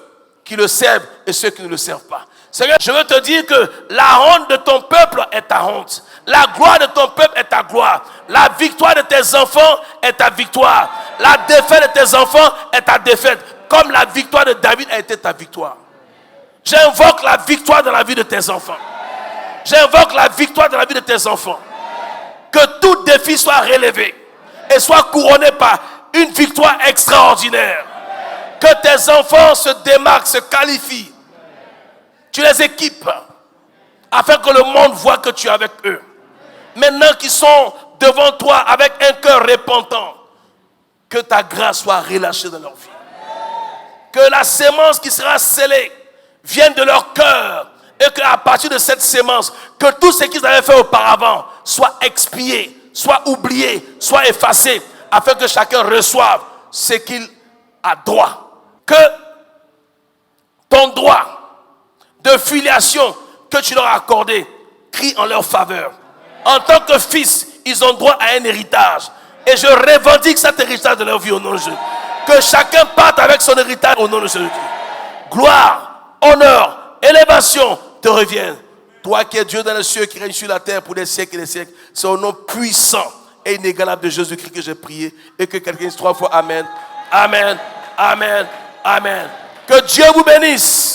qui le servent et ceux qui ne le servent pas. Seigneur, je veux te dire que la honte de ton peuple est ta honte. La gloire de ton peuple est ta gloire. La victoire de tes enfants est ta victoire. La défaite de tes enfants est ta défaite. Comme la victoire de David a été ta victoire. J'invoque la victoire dans la vie de tes enfants. J'invoque la victoire dans la vie de tes enfants. Que tout défi soit relevé et soit couronné par une victoire extraordinaire. Que tes enfants se démarquent, se qualifient. Tu les équipes afin que le monde voit que tu es avec eux. Maintenant qu'ils sont devant toi avec un cœur repentant, que ta grâce soit relâchée dans leur vie. Que la sémence qui sera scellée vienne de leur cœur. Et qu'à partir de cette sémence, que tout ce qu'ils avaient fait auparavant soit expié, soit oublié, soit effacé, afin que chacun reçoive ce qu'il a droit. Que ton droit de filiation que tu leur as accordé crie en leur faveur. En tant que fils, ils ont droit à un héritage. Et je revendique cet héritage de leur vie au nom de Jésus. Que chacun parte avec son héritage au nom de Jésus. Gloire, honneur, élévation te reviennent. Toi qui es Dieu dans les cieux, qui règne sur la terre pour des siècles et des siècles. C'est au nom puissant et inégalable de Jésus-Christ que j'ai prié. Et que quelqu'un dise 3 fois Amen. Amen. Amen. Amen. Que Dieu vous bénisse.